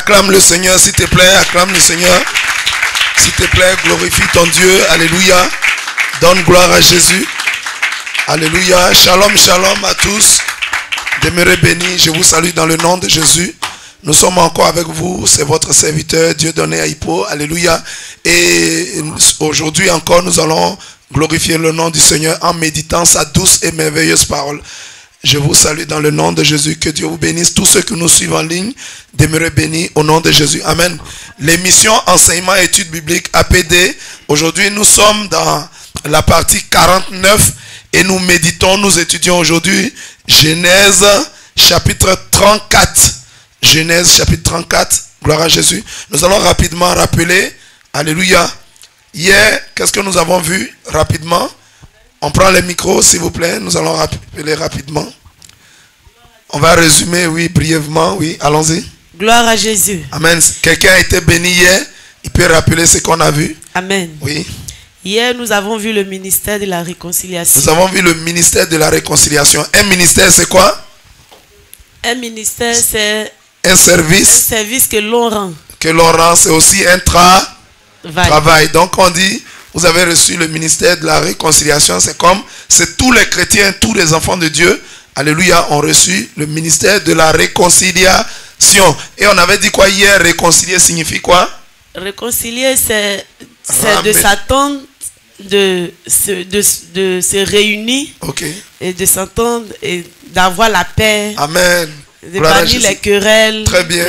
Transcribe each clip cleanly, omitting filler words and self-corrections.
Acclame le Seigneur, s'il te plaît. Acclame le Seigneur. S'il te plaît, glorifie ton Dieu. Alléluia. Donne gloire à Jésus. Alléluia. Shalom, shalom à tous. Demeurez bénis. Je vous salue dans le nom de Jésus. Nous sommes encore avec vous. C'est votre serviteur, Dieudonné Aipo. Alléluia. Et aujourd'hui encore, nous allons glorifier le nom du Seigneur en méditant sa douce et merveilleuse parole. Je vous salue dans le nom de Jésus. Que Dieu vous bénisse. Tous ceux qui nous suivent en ligne, demeurez bénis au nom de Jésus. Amen. L'émission Enseignement et Études Bibliques APD. Aujourd'hui, nous sommes dans la partie 49 et nous méditons, nous étudions aujourd'hui Genèse chapitre 34. Genèse chapitre 34. Gloire à Jésus. Nous allons rapidement rappeler. Alléluia. Hier, qu'est-ce que nous avons vu rapidement? On prend les micros, s'il vous plaît. Nous allons rappeler rapidement. On va résumer, oui, brièvement. Oui, allons-y. Gloire à Jésus. Amen. Quelqu'un a été béni hier. Il peut rappeler ce qu'on a vu. Amen. Oui. Hier, nous avons vu le ministère de la réconciliation. Nous avons vu le ministère de la réconciliation. Un ministère, c'est quoi? Un ministère, c'est un service. Un service que l'on rend. Que l'on rend, c'est aussi un travail. Donc on dit, vous avez reçu le ministère de la réconciliation. C'est tous les chrétiens, tous les enfants de Dieu, alléluia, ont reçu le ministère de la réconciliation. Et on avait dit quoi hier? Réconcilier signifie quoi? Réconcilier, c'est de s'attendre, de se réunir, et de s'entendre et d'avoir la paix. Amen. De bannir les querelles. Très bien.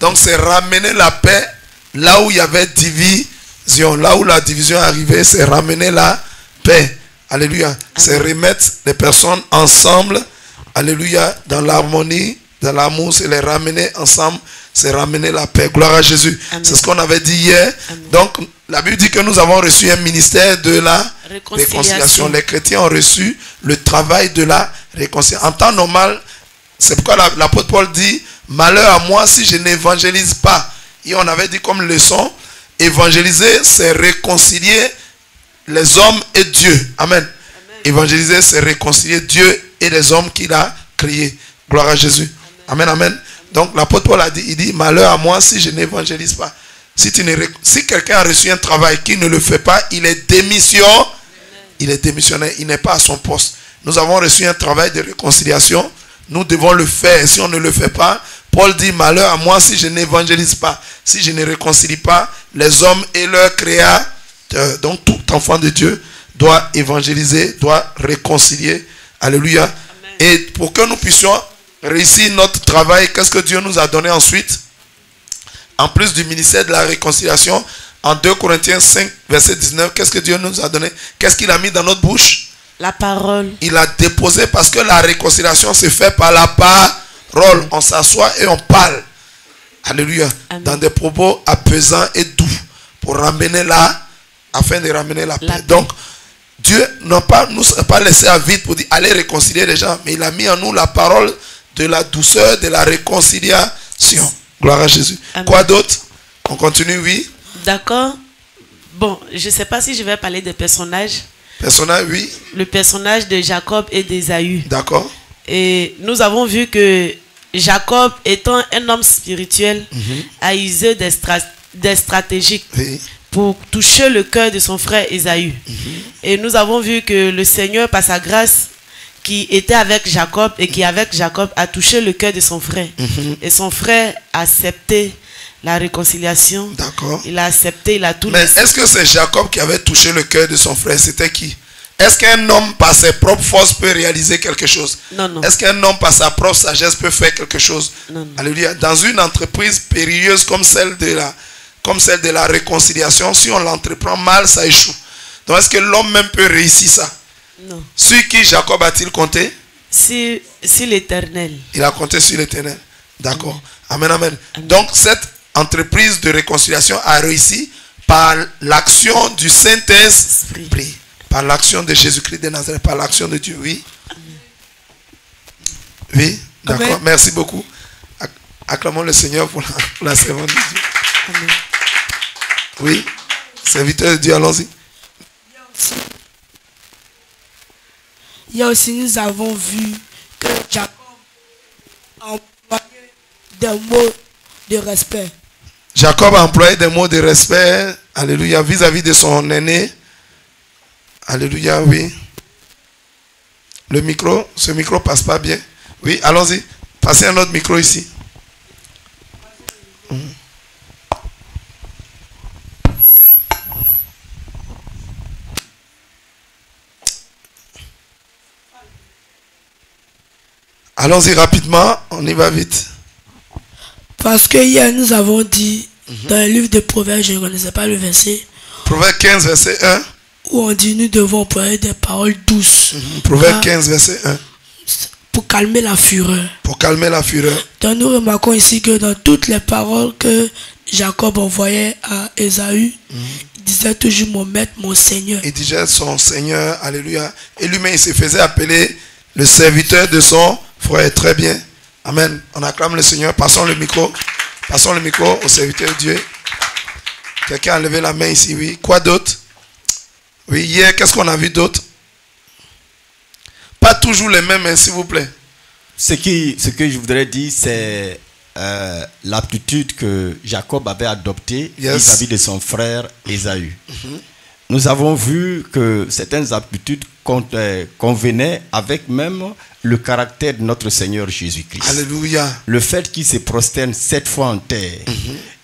Donc c'est ramener la paix là où il y avait division. Là où la division est arrivée, c'est ramener la paix. Alléluia. C'est remettre les personnes ensemble. Alléluia. Dans l'harmonie, dans l'amour, c'est les ramener ensemble. C'est ramener la paix. Gloire à Jésus. C'est ce qu'on avait dit hier. Amen. Donc la Bible dit que nous avons reçu un ministère de la réconciliation. Les chrétiens ont reçu le travail de la réconciliation. En temps normal, c'est pourquoi l'apôtre Paul dit, malheur à moi si je n'évangélise pas. Et on avait dit comme leçon, évangéliser, c'est réconcilier les hommes et Dieu. Amen. Amen. Évangéliser, c'est réconcilier Dieu et les hommes qu'il a créés. Gloire à Jésus. Amen, amen. Donc l'apôtre Paul a dit, il dit, malheur à moi si je n'évangélise pas. Si quelqu'un a reçu un travail qui ne le fait pas, il est démissionnaire. Il est démissionnaire, il n'est pas à son poste. Nous avons reçu un travail de réconciliation. Nous devons le faire. Si on ne le fait pas, Paul dit, malheur à moi si je n'évangélise pas, si je ne réconcilie pas les hommes et leurs créateurs. Donc tout enfant de Dieu doit évangéliser, doit réconcilier. Alléluia. Amen. Et pour que nous puissions réussir notre travail, qu'est-ce que Dieu nous a donné ensuite? En plus du ministère de la réconciliation, en 2 Corinthiens 5, verset 19, qu'est-ce que Dieu nous a donné? Qu'est-ce qu'il a mis dans notre bouche? La parole. Il a déposé parce que la réconciliation se fait par la parole. On s'assoit et on parle. Alléluia. Amen. Dans des propos apaisants et doux pour ramener afin de ramener la paix. Donc, Dieu n'a pas nous a pas laissé à vide pour dire allez réconcilier les gens, mais il a mis en nous la parole de la douceur, de la réconciliation. Gloire à Jésus. Amen. Quoi d'autre? On continue, oui. D'accord. Bon, je ne sais pas si je vais parler des personnages. Personnage, oui. Le personnage de Jacob et d'Ésaü. D'accord. Et nous avons vu que Jacob, étant un homme spirituel, a usé des stratégies pour toucher le cœur de son frère Ésaü. Et nous avons vu que le Seigneur, par sa grâce, qui était avec Jacob et qui avec Jacob a touché le cœur de son frère. Et son frère a accepté la réconciliation. D'accord. Il a accepté, il a tout. Mais est-ce que c'est Jacob qui avait touché le cœur de son frère? C'était qui? Est-ce qu'un homme par ses propres forces peut réaliser quelque chose? Non, non. Est-ce qu'un homme par sa propre sagesse peut faire quelque chose? Non, non. Alléluia. Dans une entreprise périlleuse comme celle de la réconciliation, si on l'entreprend mal, ça échoue. Donc est-ce que l'homme même peut réussir ça? Non. Sur qui Jacob a-t-il compté? Sur l'Éternel. Il a compté sur l'Éternel. D'accord. Amen, amen. Donc cette entreprise de réconciliation a réussi par l'action du Saint-Esprit, par l'action de Jésus-Christ de Nazareth, par l'action de Dieu. Oui. Amen. Oui. D'accord. Merci beaucoup. Acclamons le Seigneur pour la servante de Dieu. Amen. Oui. Serviteur de Dieu, allons-y. Hier aussi, nous avons vu que Jacob a employé des mots de respect. Jacob a employé des mots de respect, alléluia, vis-à-vis de son aîné. Alléluia, oui. Le micro, ce micro passe pas bien. Oui, allons-y. Passez un autre micro ici. Allons-y rapidement, on y va vite. Parce que hier nous avons dit dans le livre de Proverbes, je ne connaissais pas le verset, Proverbe 15, verset 1. où on dit nous devons employer des paroles douces Proverbe 15, verset 1. pour calmer la fureur. Pour calmer la fureur. Donc nous remarquons ici que dans toutes les paroles que Jacob envoyait à Ésaü, il disait toujours mon maître, mon Seigneur. Il disait son Seigneur, alléluia. Et lui-même, il se faisait appeler le serviteur de son frère. Très bien. Amen. On acclame le Seigneur. Passons le micro. Passons le micro au serviteur de Dieu. Quelqu'un a levé la main ici, oui. Quoi d'autre? Oui, hier, qu'est-ce qu'on a vu d'autre? Pas toujours les mêmes, hein, s'il vous plaît. Ce que je voudrais dire, c'est l'aptitude que Jacob avait adoptée vis-à-vis de son frère Ésaü. Nous avons vu que certaines aptitudes convenaient avec même le caractère de notre Seigneur Jésus-Christ. Alléluia. Le fait qu'il se prosterne 7 fois en terre.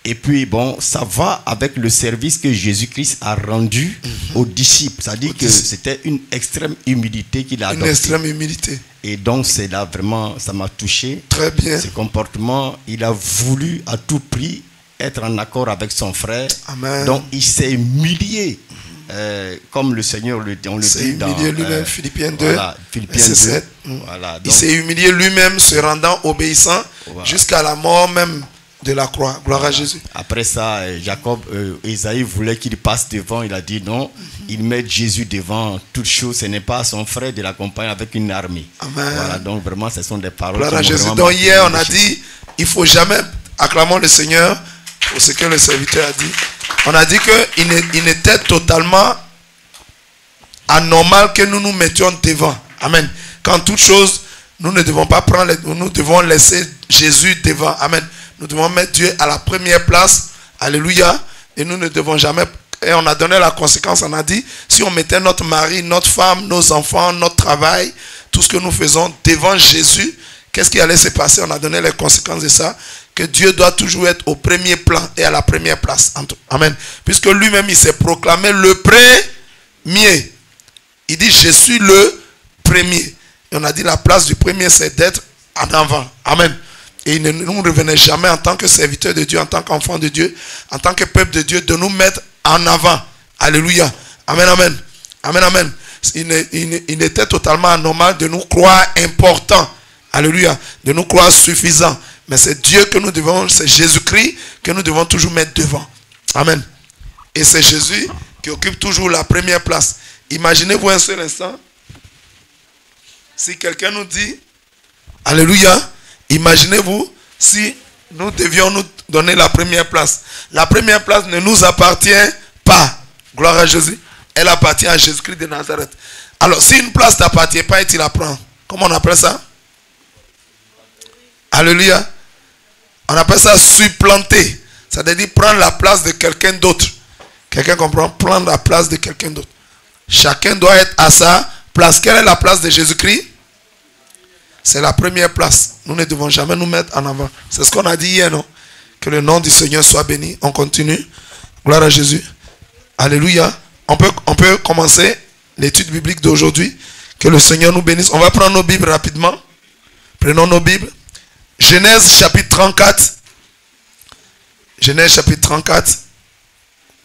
Et puis, bon, ça va avec le service que Jésus-Christ a rendu aux disciples. C'est-à-dire que c'était une extrême humilité qu'il a adoptée. Une extrême humilité. Et donc, c'est là vraiment, ça m'a touché. Très bien. Ce comportement, il a voulu à tout prix être en accord avec son frère. Amen. Donc, il s'est humilié. Comme le Seigneur on le dit dans lui-même, Philippiens 2, voilà, Philippiens 2. 7. Voilà, donc, il s'est humilié lui-même, se rendant obéissant jusqu'à la mort même de la croix. Gloire à Jésus. Après ça, Ésaü voulait qu'il passe devant. Il a dit non, il met Jésus devant toute chose. Ce n'est pas son frère de l'accompagner avec une armée. Amen. Voilà, donc vraiment, ce sont des paroles. Gloire à Jésus. Donc hier, on a dit, il ne faut jamais acclamer le Seigneur pour ce que le serviteur a dit. On a dit qu'il était totalement anormal que nous nous mettions devant. Amen. Quand toute chose, nous ne devons pas prendre, nous devons laisser Jésus devant. Amen. Nous devons mettre Dieu à la première place. Alléluia. Et nous ne devons jamais. Et on a donné la conséquence. On a dit, si on mettait notre mari, notre femme, nos enfants, notre travail, tout ce que nous faisons devant Jésus, qu'est-ce qui allait se passer? On a donné les conséquences de ça. Que Dieu doit toujours être au premier plan et à la première place. Amen. Puisque lui-même, il s'est proclamé le premier. Il dit, je suis le premier. Et on a dit, la place du premier, c'est d'être en avant. Amen. Et il ne nous revenait jamais en tant que serviteur de Dieu, en tant qu'enfant de Dieu, en tant que peuple de Dieu, de nous mettre en avant. Alléluia. Amen, amen. Amen, amen. Il était totalement anormal de nous croire importants. Alléluia. De nous croire suffisants. Mais c'est Dieu que nous devons, c'est Jésus-Christ que nous devons toujours mettre devant. Amen. Et c'est Jésus qui occupe toujours la première place. Imaginez-vous un seul instant. Si quelqu'un nous dit, alléluia, imaginez-vous si nous devions nous donner la première place. La première place ne nous appartient pas. Gloire à Jésus. Elle appartient à Jésus-Christ de Nazareth. Alors, si une place ne t'appartient pas et tu la prends, comment on appelle ça? Alléluia. On appelle ça supplanter. Ça veut dire prendre la place de quelqu'un d'autre. Quelqu'un comprend? Prendre la place de quelqu'un d'autre. Chacun doit être à sa place. Quelle est la place de Jésus-Christ? C'est la première place. Nous ne devons jamais nous mettre en avant. C'est ce qu'on a dit hier, non? Que le nom du Seigneur soit béni. On continue. Gloire à Jésus. Alléluia. On peut commencer l'étude biblique d'aujourd'hui. Que le Seigneur nous bénisse. On va prendre nos Bibles rapidement. Prenons nos Bibles. Genèse chapitre 34. Genèse chapitre 34.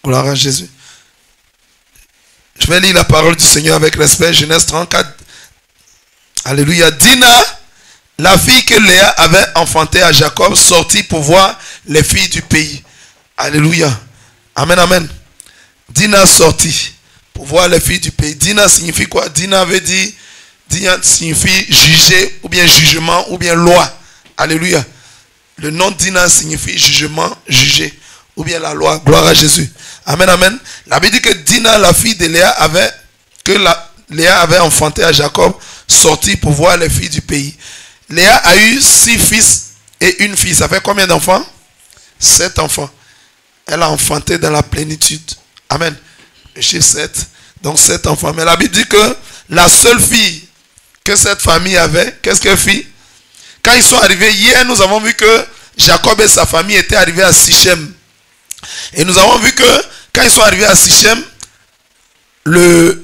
Gloire à Jésus. Je vais lire la parole du Seigneur avec respect. Genèse 34. Alléluia. Dina, la fille que Léa avait enfantée à Jacob, sortit pour voir les filles du pays. Alléluia. Amen, amen. Dina sortit pour voir les filles du pays. Dina signifie quoi? Dina veut dire, Dina signifie juger, ou bien jugement, ou bien loi. Alléluia. Le nom Dina signifie jugement, juger, ou bien la loi. Gloire à Jésus. Amen, amen. La Bible dit que Dina, la fille de Léa, Léa avait enfanté à Jacob, sorti pour voir les filles du pays. Léa a eu 6 fils et une fille. Ça fait combien d'enfants? 7 enfants. Elle a enfanté dans la plénitude. Amen. J'ai 7. Donc 7 enfants. Mais la Bible dit que la seule fille que cette famille avait, qu'est-ce qu'elle fit? Quand ils sont arrivés, hier nous avons vu que Jacob et sa famille étaient arrivés à Sichem. Et nous avons vu que quand ils sont arrivés à Sichem, le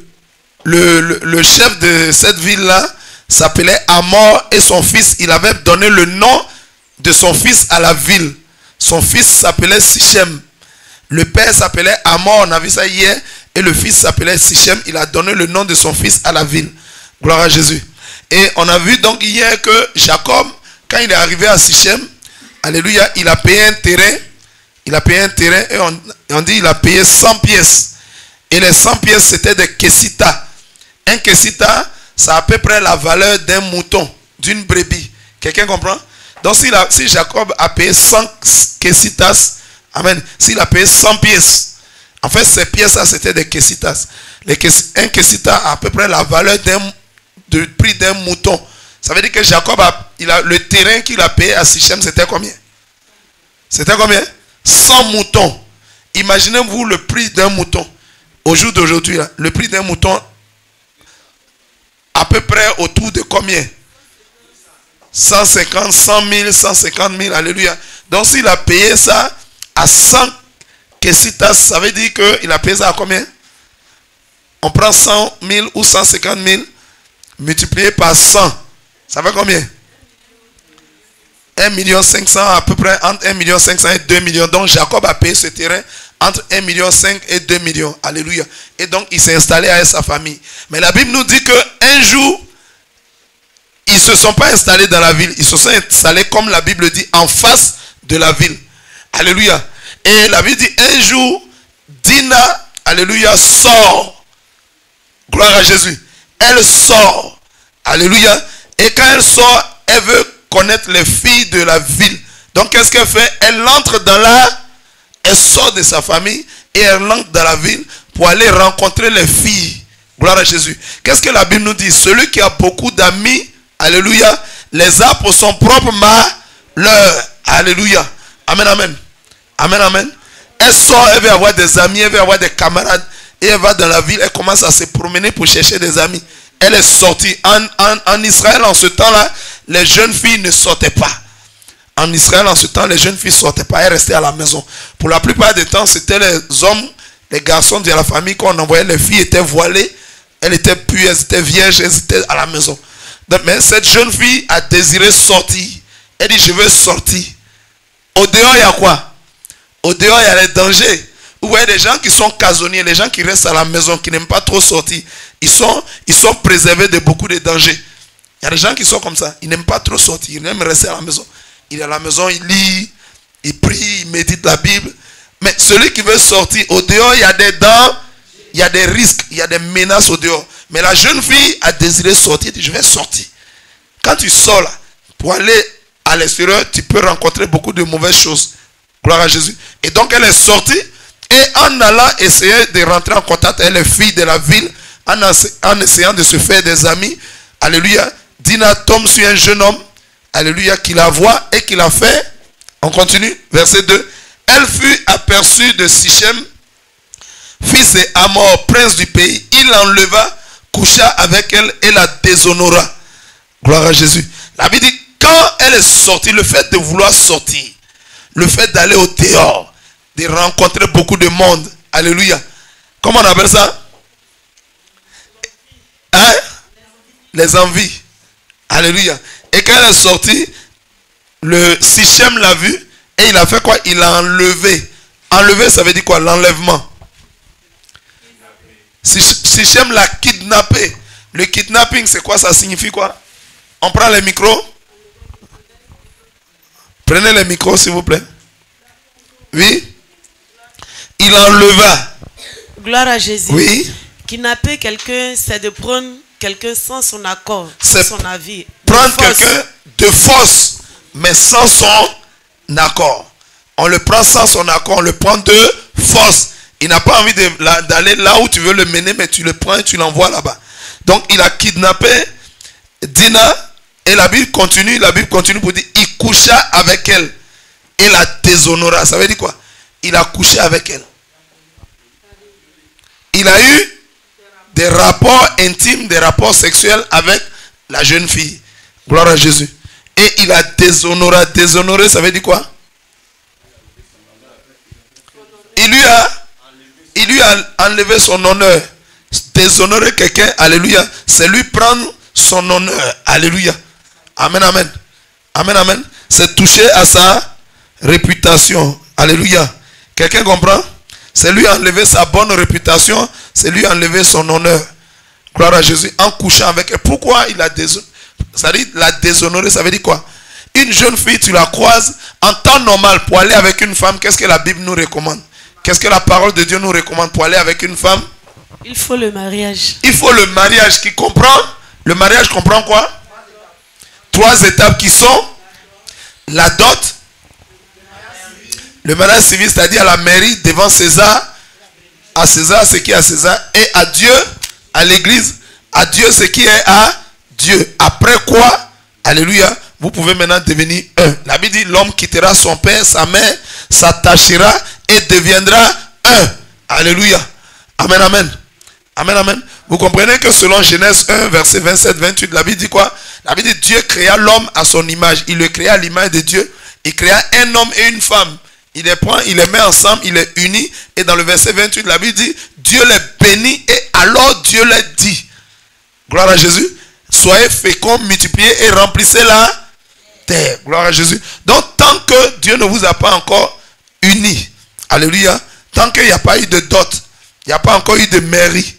chef de cette ville-là s'appelait Hamor et son fils, il avait donné le nom de son fils à la ville. Son fils s'appelait Sichem. Le père s'appelait Hamor, on a vu ça hier, et le fils s'appelait Sichem. Il a donné le nom de son fils à la ville. Gloire à Jésus. Et on a vu donc hier que Jacob, quand il est arrivé à Sichem, alléluia, il a payé un terrain. Il a payé un terrain et on dit il a payé 100 pièces. Et les 100 pièces, c'était des kessitas. Un kessita, ça a à peu près la valeur d'un mouton, d'une brebis. Quelqu'un comprend? Donc si Jacob a payé 100 kessitas, amen, s'il a payé 100 pièces, en fait ces pièces-là c'était des kessitas. Un kessita a à peu près la valeur du prix d'un mouton. Ça veut dire que Jacob le terrain qu'il a payé à Sichem, c'était combien? C'était combien? 100 moutons. Imaginez-vous le prix d'un mouton. Au jour d'aujourd'hui, le prix d'un mouton, à peu près autour de combien? 150, 100 000, 150 000, alléluia. Donc s'il a payé ça à 100 kessitas, ça veut dire qu'il a payé ça à combien? On prend 100 000 ou 150 000 multiplié par 100. Ça fait combien? 1 500 000 à peu près, entre 1 500 000 et 2 millions. Donc Jacob a payé ce terrain entre 1,5 million et 2 millions. Alléluia. Et donc il s'est installé avec sa famille. Mais la Bible nous dit qu'un jour, ils ne se sont pas installés dans la ville. Ils se sont installés, comme la Bible dit, en face de la ville. Alléluia. Et la Bible dit, un jour, Dina, alléluia, sort. Gloire à Jésus. Elle sort. Alléluia. Et quand elle sort, elle veut connaître les filles de la ville. Donc qu'est-ce qu'elle fait? Elle entre elle sort de sa famille et elle entre dans la ville pour aller rencontrer les filles. Gloire à Jésus. Qu'est-ce que la Bible nous dit? Celui qui a beaucoup d'amis, alléluia, les a pour son propre malheur. Alléluia. Amen, amen. Amen, amen. Elle sort, elle veut avoir des amis, elle veut avoir des camarades. Et elle va dans la ville, elle commence à se promener pour chercher des amis. Elle est sortie. En Israël, en ce temps-là, les jeunes filles ne sortaient pas. En Israël, en ce temps, les jeunes filles ne sortaient pas. Elles restaient à la maison. Pour la plupart du temps, c'était les hommes, les garçons de la famille qu'on envoyait. Les filles étaient voilées. Elles étaient pures, elles étaient vierges, elles étaient à la maison. Donc, mais cette jeune fille a désiré sortir. Elle dit, je veux sortir. Au dehors, il y a quoi? Au dehors, il y a les dangers. Vous voyez des gens qui sont casonniers, les gens qui restent à la maison, qui n'aiment pas trop sortir. Ils sont préservés de beaucoup de dangers. Il y a des gens qui sont comme ça. Ils n'aiment pas trop sortir. Ils aiment rester à la maison. Il est à la maison, il lit, il prie, il médite la Bible. Mais celui qui veut sortir, au dehors, il y a des dents, il y a des risques, il y a des menaces au dehors. Mais la jeune fille a désiré sortir. Elle dit, je vais sortir. Quand tu sors là, pour aller à l'extérieur, tu peux rencontrer beaucoup de mauvaises choses. Gloire à Jésus. Et donc elle est sortie. Et en allant essayer de rentrer en contact avec les filles de la ville, en essayant de se faire des amis, alléluia, Dina tombe sur un jeune homme, alléluia, qui la voit et qui la fait. On continue, verset 2. Elle fut aperçue de Sichem, fils de Hamor, prince du pays. Il l'enleva, coucha avec elle et la déshonora. Gloire à Jésus. La Bible dit, quand elle est sortie, le fait de vouloir sortir, le fait d'aller au dehors, de rencontrer beaucoup de monde, alléluia. Comment on appelle ça? Hein? Les envies. Alléluia. Et quand elle est sortie, le Sichem l'a vu et il a fait quoi? Il l'a enlevé. Enlevé, ça veut dire quoi? L'enlèvement. Sichem l'a kidnappé. Le kidnapping, c'est quoi? Ça signifie quoi? On prend les micros. Prenez les micros, s'il vous plaît. Oui. Il enleva. Gloire à Jésus. Oui. Kidnapper quelqu'un, c'est de prendre quelqu'un sans son accord, sans son avis. Prendre quelqu'un de force, mais sans son accord. On le prend sans son accord, on le prend de force. Il n'a pas envie d'aller là où tu veux le mener, mais tu le prends et tu l'envoies là-bas. Donc il a kidnappé Dina et la Bible continue pour dire, il coucha avec elle. et la déshonora. Ça veut dire quoi? Il a couché avec elle. Il a eu des rapports intimes, des rapports sexuels avec la jeune fille. Gloire à Jésus. Et il a déshonoré. Déshonoré, ça veut dire quoi? Il lui a enlevé son honneur. Déshonorer quelqu'un, alléluia, c'est lui prendre son honneur. Alléluia. Amen, amen. Amen, amen. C'est toucher à sa réputation. Alléluia. Quelqu'un comprend? C'est lui enlever sa bonne réputation. C'est lui enlever son honneur. Gloire à Jésus. En couchant avec elle. Pourquoi il a déshonoré? Ça dit la déshonorer, ça veut dire quoi? Une jeune fille, tu la croises en temps normal pour aller avec une femme. Qu'est-ce que la Bible nous recommande? Qu'est-ce que la parole de Dieu nous recommande pour aller avec une femme? Il faut le mariage. Il faut le mariage qui comprend. Le mariage comprend quoi? 3 étapes qui sont la dot, le mariage civil, c'est-à-dire à la mairie devant César, à César ce qui est à César, et à Dieu, à l'église, à Dieu ce qui est à Dieu. Après quoi, alléluia, vous pouvez maintenant devenir un. La Bible dit l'homme quittera son père, sa mère, s'attachera et deviendra un. Alléluia. Amen, amen. Amen, amen. Vous comprenez que selon Genèse 1, verset 27-28, la Bible dit quoi? La Bible dit Dieu créa l'homme à son image. Il le créa à l'image de Dieu. Il créa un homme et une femme. Il les prend, il les met ensemble, il les unit. Et dans le verset 28, la Bible dit Dieu les bénit et alors Dieu les dit. Gloire à Jésus. Soyez féconds, multipliez et remplissez la terre. Gloire à Jésus. Donc tant que Dieu ne vous a pas encore unis, alléluia, tant qu'il n'y a pas eu de dot, il n'y a pas encore eu de mairie,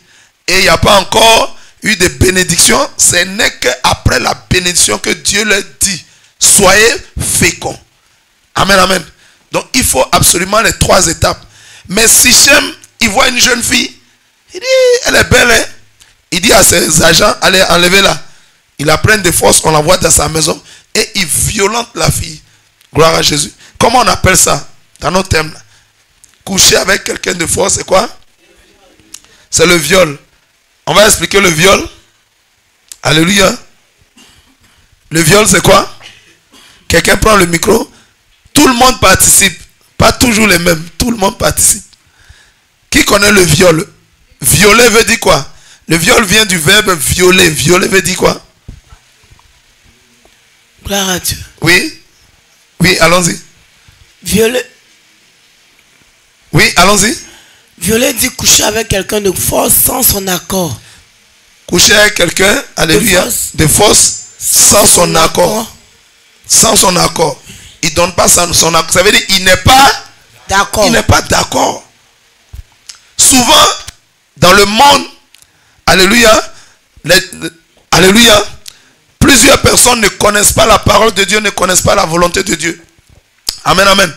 et il n'y a pas encore eu de bénédiction, ce n'est qu'après la bénédiction que Dieu leur dit. Soyez féconds. Amen, amen. Donc il faut absolument les 3 étapes. Mais Sichem, il voit une jeune fille, il dit, elle est belle, hein? Il dit à ses agents, allez, enlevez-la. Il la prend de force, on l'envoie dans sa maison, et il violente la fille. Gloire à Jésus. Comment on appelle ça dans nos thèmes? Coucher avec quelqu'un de force, c'est quoi? C'est le viol. On va expliquer le viol. Alléluia. Le viol, c'est quoi? Quelqu'un prend le micro. Tout le monde participe. Pas toujours les mêmes. Tout le monde participe. Qui connaît le viol? Violer veut dire quoi? Le viol vient du verbe violer. Violer veut dire quoi? Gloire à Dieu. Oui. Oui, allons-y. Violer. Oui, allons-y. Violer dit coucher avec quelqu'un de force sans son accord. Coucher avec quelqu'un, alléluia, de force sans son accord. Sans son accord. Il ne donne pas son accord. Ça veut dire qu'il n'est pas d'accord. Il n'est pas d'accord. Souvent, dans le monde, alléluia, alléluia, plusieurs personnes ne connaissent pas la parole de Dieu, ne connaissent pas la volonté de Dieu. Amen, amen.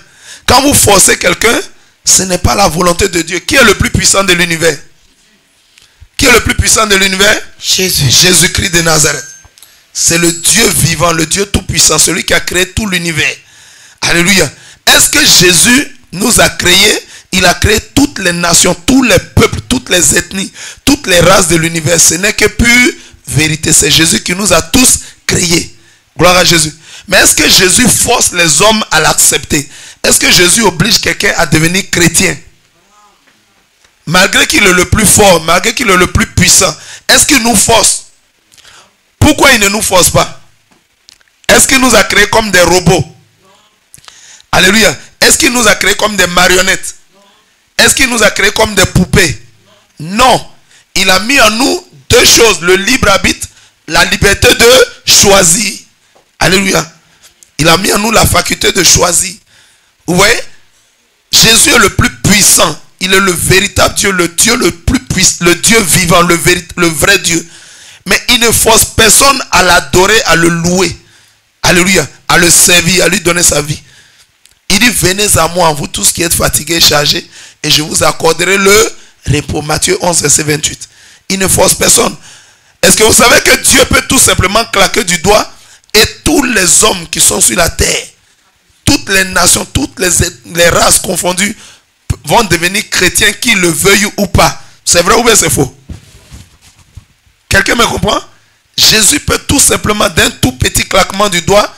Quand vous forcez quelqu'un, ce n'est pas la volonté de Dieu. Qui est le plus puissant de l'univers? Qui est le plus puissant de l'univers? Jésus. Jésus-Christ de Nazareth. C'est le Dieu vivant, le Dieu tout-puissant, celui qui a créé tout l'univers. Alléluia. Est-ce que Jésus nous a créés? Il a créé toutes les nations, tous les peuples, toutes les ethnies, toutes les races de l'univers. Ce n'est que pure vérité. C'est Jésus qui nous a tous créés. Gloire à Jésus. Mais est-ce que Jésus force les hommes à l'accepter? Est-ce que Jésus oblige quelqu'un à devenir chrétien? Malgré qu'il est le plus fort, malgré qu'il est le plus puissant, est-ce qu'il nous force? Pourquoi il ne nous force pas? Est-ce qu'il nous a créés comme des robots? Alléluia. Est-ce qu'il nous a créés comme des marionnettes? Est-ce qu'il nous a créés comme des poupées? Non. Il a mis en nous 2 choses. Le libre arbitre, la liberté de choisir. Alléluia. Il a mis en nous la faculté de choisir. Vous voyez? Jésus est le plus puissant. Il est le véritable Dieu, le Dieu le plus puissant, le Dieu vivant, le vrai Dieu. Mais il ne force personne à l'adorer, à le louer. Alléluia. À le servir, à lui donner sa vie. Il dit, venez à moi, vous tous qui êtes fatigués, chargés, et je vous accorderai le repos. Matthieu 11, verset 28. Il ne force personne. Est-ce que vous savez que Dieu peut tout simplement claquer du doigt et tous les hommes qui sont sur la terre, toutes les nations, toutes les races confondues, vont devenir chrétiens, qu'ils le veuillent ou pas? C'est vrai ou bien c'est faux? Quelqu'un me comprend? Jésus peut tout simplement, d'un tout petit claquement du doigt,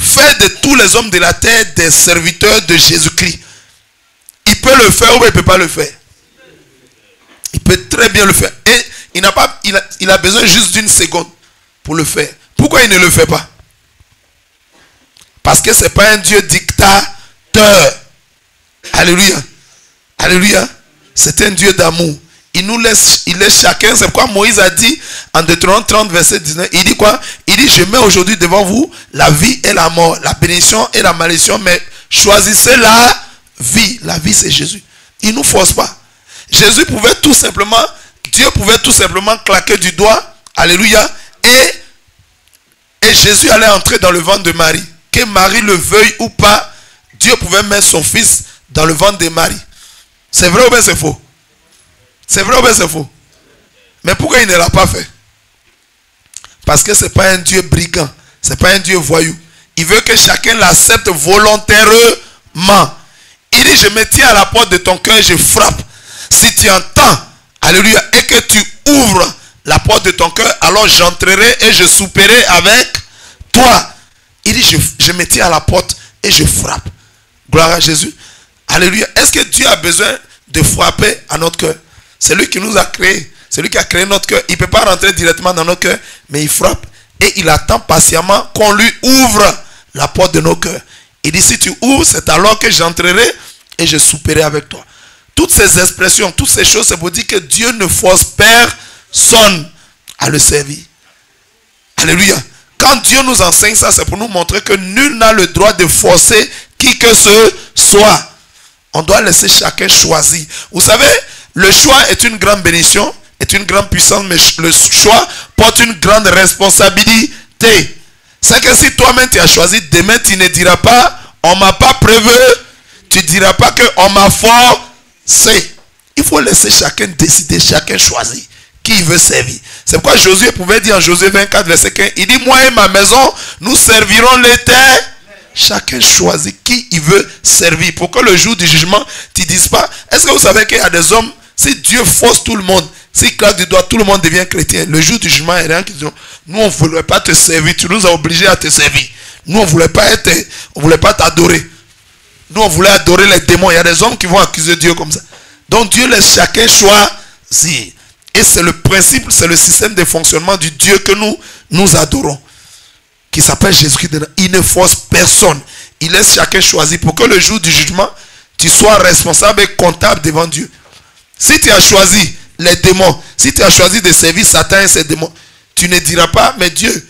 faire de tous les hommes de la terre des serviteurs de Jésus-Christ. Il peut le faire ou il ne peut pas le faire. Il peut très bien le faire. Et il a besoin juste d'une seconde pour le faire. Pourquoi il ne le fait pas? Parce que ce n'est pas un Dieu dictateur. Alléluia. Alléluia. C'est un Dieu d'amour. Il laisse chacun. C'est pourquoi Moïse a dit en Deutéronome 30 verset 19. Il dit quoi? Il dit, je mets aujourd'hui devant vous la vie et la mort, la bénédiction et la malédiction, mais choisissez la vie. La vie, c'est Jésus. Il ne nous force pas. Dieu pouvait tout simplement claquer du doigt. Alléluia. Et Jésus allait entrer dans le ventre de Marie. Que Marie le veuille ou pas, Dieu pouvait mettre son fils dans le ventre de Marie. C'est vrai ou bien c'est faux? C'est vrai ou bien c'est faux? Mais pourquoi il ne l'a pas fait? Parce que ce n'est pas un Dieu brigand. Ce n'est pas un Dieu voyou. Il veut que chacun l'accepte volontairement. Il dit, je me tiens à la porte de ton cœur et je frappe. Si tu entends, alléluia, et que tu ouvres la porte de ton cœur, alors j'entrerai et je souperai avec toi. Il dit, je me tiens à la porte et je frappe. Gloire à Jésus. Alléluia. Est-ce que Dieu a besoin de frapper à notre cœur? C'est lui qui nous a créé. C'est lui qui a créé notre cœur. Il ne peut pas rentrer directement dans notre cœur, mais il frappe. Et il attend patiemment qu'on lui ouvre la porte de nos cœurs. Il dit, si tu ouvres, c'est alors que j'entrerai et je souperai avec toi. Toutes ces expressions, toutes ces choses, c'est pour dire que Dieu ne force personne à le servir. Alléluia. Quand Dieu nous enseigne ça, c'est pour nous montrer que nul n'a le droit de forcer qui que ce soit. On doit laisser chacun choisir. Vous savez, le choix est une grande bénédiction, est une grande puissance, mais le choix porte une grande responsabilité. C'est que si toi-même tu as choisi, demain tu ne diras pas, on ne m'a pas prévu, tu ne diras pas qu'on m'a forcé. Il faut laisser chacun décider, chacun choisir qui il veut servir. C'est pourquoi Josué pouvait dire en Josué 24, verset 15, il dit, moi et ma maison, nous servirons l'Éternel. Chacun choisit qui il veut servir. Pour que le jour du jugement, tu ne dises pas, est-ce que vous savez qu'il y a des hommes, si Dieu force tout le monde, s'il claque du doigt, tout le monde devient chrétien. Le jour du jugement, il y a rien qui dit, nous on ne voulait pas te servir, tu nous as obligés à te servir. Nous on ne voulait pas t'adorer. Nous on voulait adorer les démons. Il y a des hommes qui vont accuser Dieu comme ça. Donc Dieu laisse chacun choisir. Et c'est le principe, c'est le système de fonctionnement du Dieu que nous adorons, qui s'appelle Jésus-Christ. Il ne force personne. Il laisse chacun choisir pour que le jour du jugement, tu sois responsable et comptable devant Dieu. Si tu as choisi les démons, si tu as choisi de servir Satan et ses démons, tu ne diras pas, mais Dieu,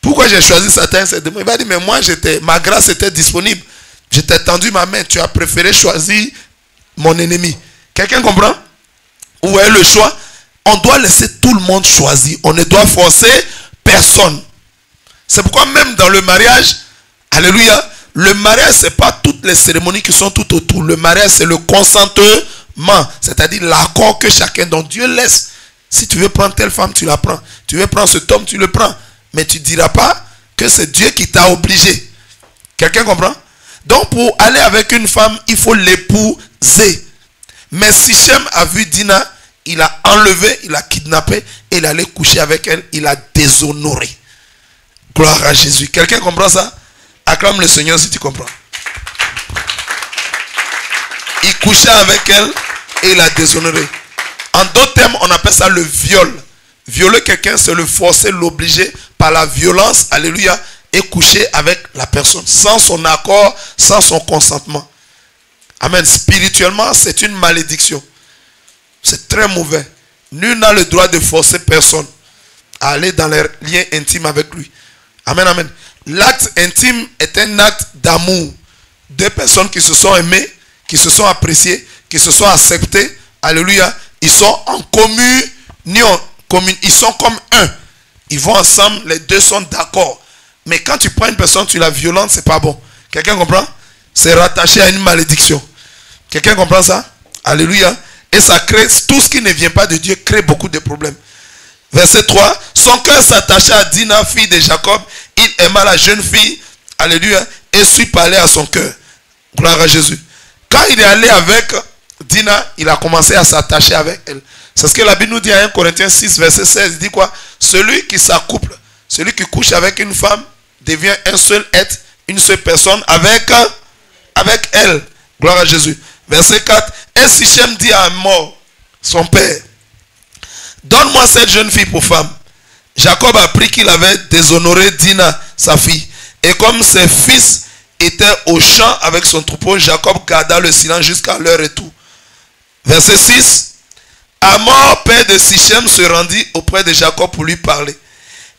pourquoi j'ai choisi Satan et ses démons? Il va dire, mais moi, ma grâce était disponible. Je t'ai tendu ma main. Tu as préféré choisir mon ennemi. Quelqu'un comprend? Vous voyez le choix? On doit laisser tout le monde choisir. On ne doit forcer personne. C'est pourquoi même dans le mariage, alléluia, le mariage, ce n'est pas toutes les cérémonies qui sont tout autour. Le mariage, c'est le consentement. C'est-à-dire l'accord que chacun, donc Dieu laisse. Si tu veux prendre telle femme, tu la prends. Tu veux prendre cet homme, tu le prends. Mais tu ne diras pas que c'est Dieu qui t'a obligé. Quelqu'un comprend? Donc pour aller avec une femme, il faut l'épouser. Mais Sichem a vu Dina, il a enlevé, il a kidnappé, et il allait coucher avec elle, il a déshonoré. Gloire à Jésus. Quelqu'un comprend ça? Acclame le Seigneur si tu comprends. Il couchait avec elle et il a déshonoré. En d'autres termes, on appelle ça le viol. Violer quelqu'un, c'est le forcer, l'obliger par la violence, alléluia, et coucher avec la personne sans son accord, sans son consentement. Amen. Spirituellement, c'est une malédiction. C'est très mauvais. Nul n'a le droit de forcer personne à aller dans les liens intimes avec lui. Amen, amen. L'acte intime est un acte d'amour. Deux personnes qui se sont aimées, qui se sont appréciées, qui se sont acceptées. Alléluia. Ils sont en communion. Ils sont comme un. Ils vont ensemble, les deux sont d'accord. Mais quand tu prends une personne, tu la violentes, c'est pas bon. Quelqu'un comprend? C'est rattaché à une malédiction. Quelqu'un comprend ça? Alléluia. Et ça crée, tout ce qui ne vient pas de Dieu crée beaucoup de problèmes. Verset 3. Son cœur s'attacha à Dina, fille de Jacob. Il aima la jeune fille. Alléluia. Et suit parler à son cœur. Gloire à Jésus. Quand il est allé avec Dina, il a commencé à s'attacher avec elle. C'est ce que la Bible nous dit à 1 Corinthiens 6, verset 16. Il dit quoi? Celui qui s'accouple, celui qui couche avec une femme devient un seul être, une seule personne avec elle. Gloire à Jésus. Verset 4. Et Sichem dit à Hamor, son père, donne-moi cette jeune fille pour femme. Jacob apprit qu'il avait déshonoré Dina, sa fille. Et comme ses fils étaient au champ avec son troupeau, Jacob garda le silence jusqu'à leur retour. Verset 6. Hamor, père de Sichem, se rendit auprès de Jacob pour lui parler.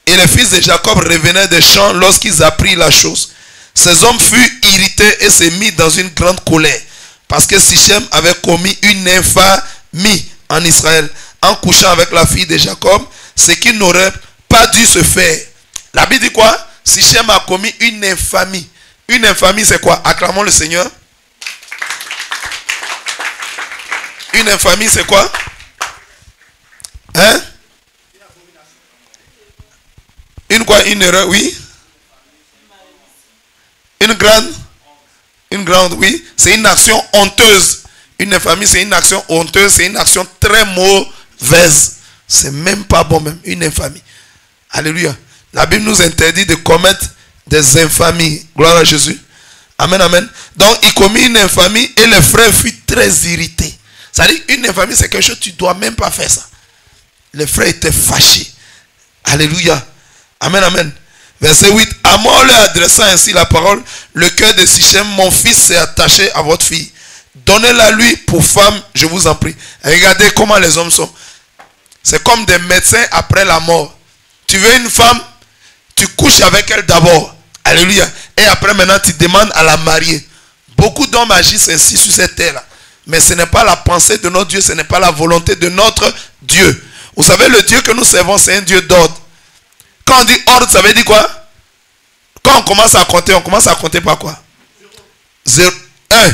Et les fils de Jacob revenaient des champs lorsqu'ils apprirent la chose. Ces hommes furent irrités et se mirent dans une grande colère, parce que Sichem avait commis une infamie en Israël en couchant avec la fille de Jacob, ce qui n'aurait pas dû se faire. La Bible dit quoi? Sichem a commis une infamie. Une infamie, c'est quoi? Acclamons le Seigneur. Une infamie, c'est quoi? Hein? Une quoi? Une erreur, oui. Une grande, oui. C'est une action honteuse. Une infamie, c'est une action honteuse. C'est une action très mauvaise. C'est même pas bon même. Une infamie. Alléluia. La Bible nous interdit de commettre des infamies. Gloire à Jésus. Amen, amen. Donc, il commit une infamie et les frères furent très irrités. C'est-à-dire, une infamie, c'est quelque chose, tu ne dois même pas faire ça. Les frères étaient fâchés. Alléluia. Amen, amen. Verset 8. Hamor leur adressa ainsi la parole. Le cœur de Sichem, mon fils, s'est attaché à votre fille. Donnez-la lui pour femme, je vous en prie. Regardez comment les hommes sont. C'est comme des médecins après la mort. Tu veux une femme, tu couches avec elle d'abord. Alléluia. Et après maintenant, tu demandes à la marier. Beaucoup d'hommes agissent ainsi sur cette terre-là. Mais ce n'est pas la pensée de notre Dieu, ce n'est pas la volonté de notre Dieu. Vous savez, le Dieu que nous servons, c'est un Dieu d'ordre. Quand on dit ordre, ça veut dire quoi? Quand on commence à compter par quoi? 0, 1,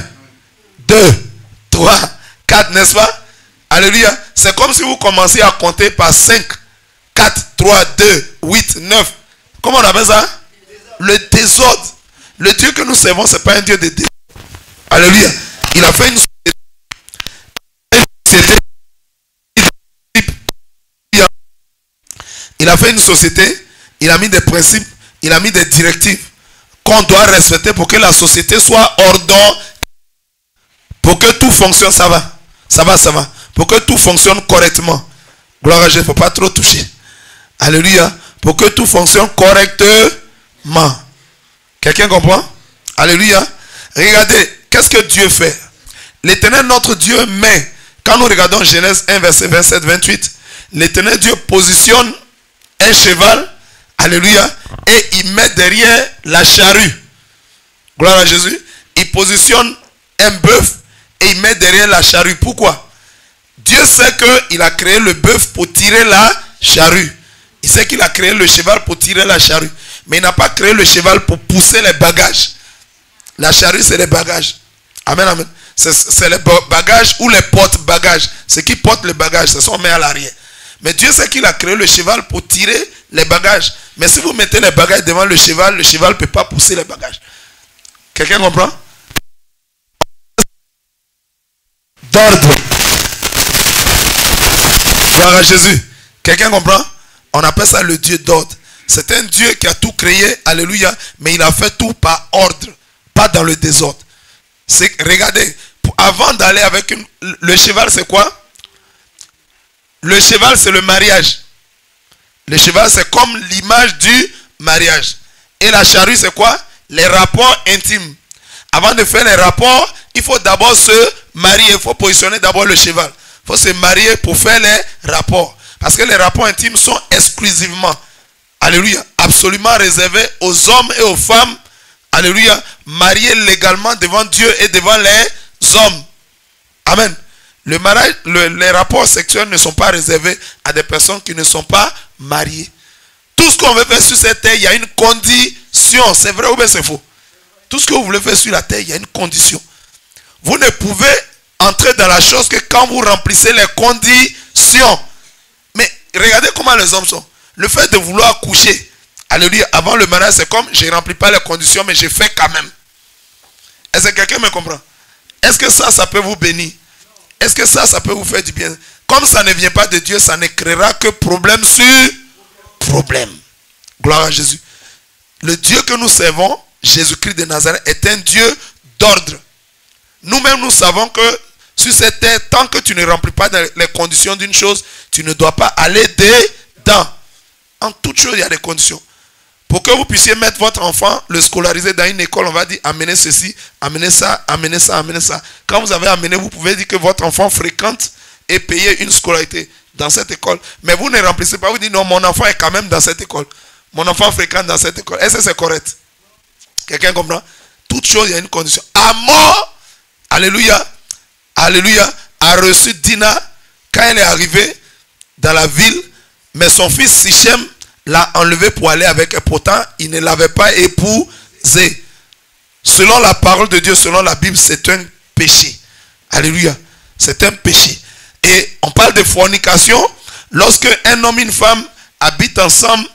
2, 3, 4, n'est-ce pas? Alléluia. C'est comme si vous commenciez à compter par 5, 4, 3, 2, 8, 9. Comment on appelle ça? Le désordre. Le Dieu que nous servons, ce n'est pas un Dieu de désordre. Alléluia. Il a fait une société. Il a fait une société. Il a mis des principes. Il a mis des directives qu'on doit respecter pour que la société soit ordonnée. Pour que tout fonctionne, ça va. Ça va, ça va. Pour que tout fonctionne correctement. Gloire à Dieu, il ne faut pas trop toucher. Alléluia. Pour que tout fonctionne correctement. Quelqu'un comprend? Alléluia. Regardez, qu'est-ce que Dieu fait? L'Éternel, notre Dieu, met, quand nous regardons Genèse 1, verset 27-28, l'Éternel Dieu positionne un cheval, alléluia, et il met derrière la charrue. Gloire à Jésus. Il positionne un bœuf et il met derrière la charrue. Pourquoi? Dieu sait qu'il a créé le bœuf pour tirer la charrue. Il sait qu'il a créé le cheval pour tirer la charrue. Mais il n'a pas créé le cheval pour pousser les bagages. La charrue, c'est les bagages. Amen, amen. C'est les bagages ou les porte-bagages. Ce qui porte les bagages, c'est ce qu'on met à l'arrière. Mais Dieu sait qu'il a créé le cheval pour tirer les bagages. Mais si vous mettez les bagages devant le cheval ne peut pas pousser les bagages. Quelqu'un comprend? D'ordre. Gloire à Jésus. Quelqu'un comprend? On appelle ça le Dieu d'ordre. C'est un Dieu qui a tout créé, alléluia, mais il a fait tout par ordre, pas dans le désordre. Regardez, avant d'aller avec le cheval, c'est quoi? Le cheval, c'est le mariage. Le cheval, c'est comme l'image du mariage. Et la charrue, c'est quoi? Les rapports intimes. Avant de faire les rapports, il faut d'abord se marier. Il faut positionner d'abord le cheval. Il faut se marier pour faire les rapports. Parce que les rapports intimes sont exclusivement, alléluia, absolument réservés aux hommes et aux femmes, alléluia, mariés légalement devant Dieu et devant les hommes. Amen. Le mariage, les rapports sexuels ne sont pas réservés à des personnes qui ne sont pas mariées. Tout ce qu'on veut faire sur cette terre, il y a une condition. C'est vrai ou bien c'est faux? Tout ce que vous voulez faire sur la terre, il y a une condition. Vous ne pouvez entrer dans la chose que quand vous remplissez les conditions. Mais regardez comment les hommes sont. Le fait de vouloir coucher, alléluia, avant le mariage, c'est comme je ne remplis pas les conditions, mais je fais quand même. Est-ce que quelqu'un me comprend? Est-ce que ça peut vous bénir? Est-ce que ça peut vous faire du bien? Comme ça ne vient pas de Dieu, ça ne créera que problème sur problème. Gloire à Jésus. le Dieu que nous servons, Jésus-Christ de Nazareth, est un Dieu d'ordre. Nous-mêmes, nous savons que sur cette terre, tant que tu ne remplis pas les conditions d'une chose, tu ne dois pas aller dedans. En toute chose, il y a des conditions. Pour que vous puissiez mettre votre enfant, le scolariser dans une école, on va dire amenez ceci, amenez ça, amenez ça, amenez ça. Quand vous avez amené, vous pouvez dire que votre enfant fréquente et payer une scolarité dans cette école. Mais vous ne remplissez pas, vous dites non, mon enfant est quand même dans cette école. Mon enfant fréquente dans cette école. Est-ce que c'est correct? Quelqu'un comprend? Toute chose, il y a une condition. Amor, alléluia, alléluia, a reçu Dina quand elle est arrivée dans la ville, mais son fils Sichem l'a enlevé pour aller avec elle. Pourtant, il ne l'avait pas épousé. Selon la parole de Dieu, selon la Bible, c'est un péché. Alléluia. C'est un péché. Et on parle de fornication. Lorsque un homme et une femme habitent ensemble,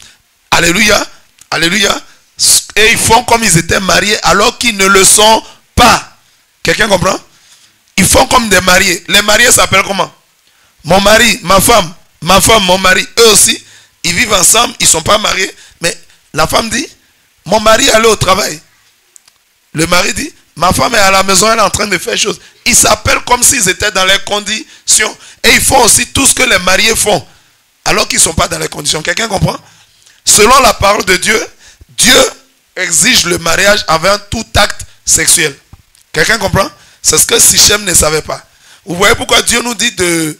alléluia, alléluia, et ils font comme ils étaient mariés alors qu'ils ne le sont pas. Quelqu'un comprend? Ils font comme des mariés. Les mariés s'appellent comment? Mon mari, ma femme, mon mari. Eux aussi, ils vivent ensemble, ils ne sont pas mariés. Mais la femme dit, mon mari allait au travail. Le mari dit, ma femme est à la maison, elle est en train de faire choses. Ils s'appellent comme s'ils étaient dans les conditions. Et ils font aussi tout ce que les mariés font, alors qu'ils ne sont pas dans les conditions. Quelqu'un comprend? Selon la parole de Dieu, Dieu exige le mariage avant tout acte sexuel. Quelqu'un comprend? C'est ce que Sichem ne savait pas. Vous voyez pourquoi Dieu nous dit de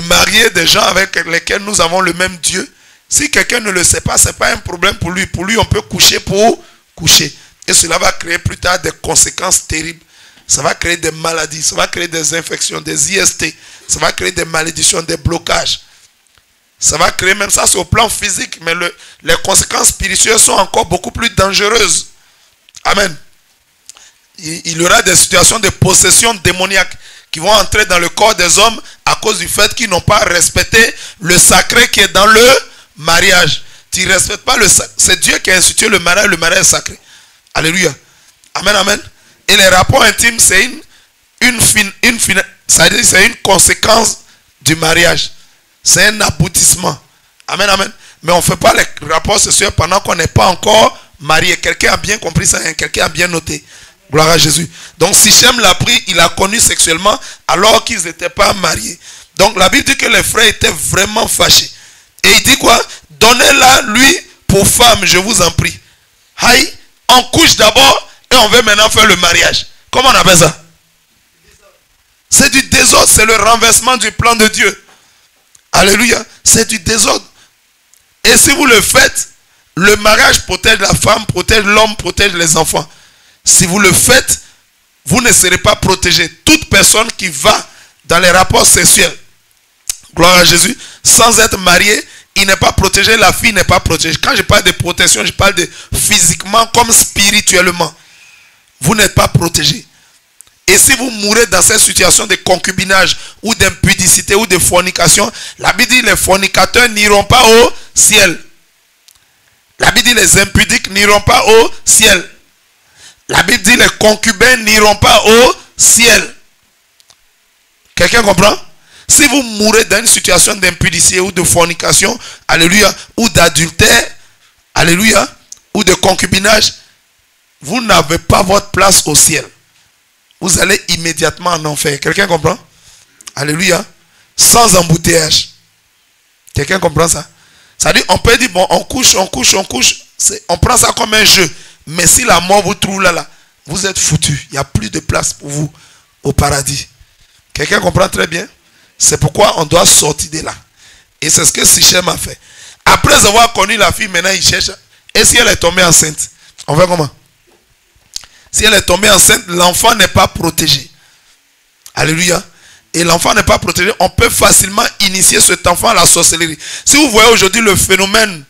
marier des gens avec lesquels nous avons le même Dieu. Si quelqu'un ne le sait pas, ce n'est pas un problème pour lui. Pour lui, on peut coucher pour coucher. Et cela va créer plus tard des conséquences terribles. Ça va créer des maladies, ça va créer des infections, des IST. Ça va créer des malédictions, des blocages. Ça va créer, même ça c'est au plan physique, mais les conséquences spirituelles sont encore beaucoup plus dangereuses. Amen. Il y aura des situations de possession démoniaque qui vont entrer dans le corps des hommes à cause du fait qu'ils n'ont pas respecté le sacré qui est dans le mariage. Tu ne respectes pas le sacré. C'est Dieu qui a institué le mariage est sacré. Alléluia. Amen, amen. Et les rapports intimes, c'est une conséquence du mariage. C'est un aboutissement. Amen, amen. Mais on ne fait pas les rapports sexuels pendant qu'on n'est pas encore marié. Quelqu'un a bien compris ça, hein? Quelqu'un a bien noté. Gloire à Jésus. Donc Sichem l'a pris, il a connu sexuellement alors qu'ils n'étaient pas mariés. Donc la Bible dit que les frères étaient vraiment fâchés. Et il dit quoi? Donnez-la lui pour femme, je vous en prie. Aïe, on couche d'abord et on veut maintenant faire le mariage. Comment on appelle ça? C'est du désordre, c'est le renversement du plan de Dieu. Alléluia, c'est du désordre. Et si vous le faites, le mariage protège la femme, protège l'homme, protège les enfants. Si vous le faites, vous ne serez pas protégé. Toute personne qui va dans les rapports sexuels, gloire à Jésus, sans être marié, il n'est pas protégé, la fille n'est pas protégée. Quand je parle de protection, je parle de physiquement comme spirituellement. Vous n'êtes pas protégé. Et si vous mourrez dans cette situation de concubinage ou d'impudicité ou de fornication, la Bible dit les fornicateurs n'iront pas au ciel. La Bible dit les impudiques n'iront pas au ciel. La Bible dit les concubins n'iront pas au ciel. Quelqu'un comprend? Si vous mourrez dans une situation d'impudicité ou de fornication, alléluia, ou d'adultère, alléluia, ou de concubinage, vous n'avez pas votre place au ciel. Vous allez immédiatement en enfer. Quelqu'un comprend? Alléluia. Sans embouteillage. Quelqu'un comprend ça? Ça dit, on peut dire, bon, on couche. On prend ça comme un jeu. Mais si la mort vous trouve là, vous êtes foutu. Il n'y a plus de place pour vous au paradis. Quelqu'un comprend très bien? C'est pourquoi on doit sortir de là. Et c'est ce que Sichem a fait. Après avoir connu la fille, maintenant il cherche. Et si elle est tombée enceinte? On fait comment? Si elle est tombée enceinte, l'enfant n'est pas protégé. Alléluia. Et l'enfant n'est pas protégé. On peut facilement initier cet enfant à la sorcellerie. Si vous voyez aujourd'hui le phénomène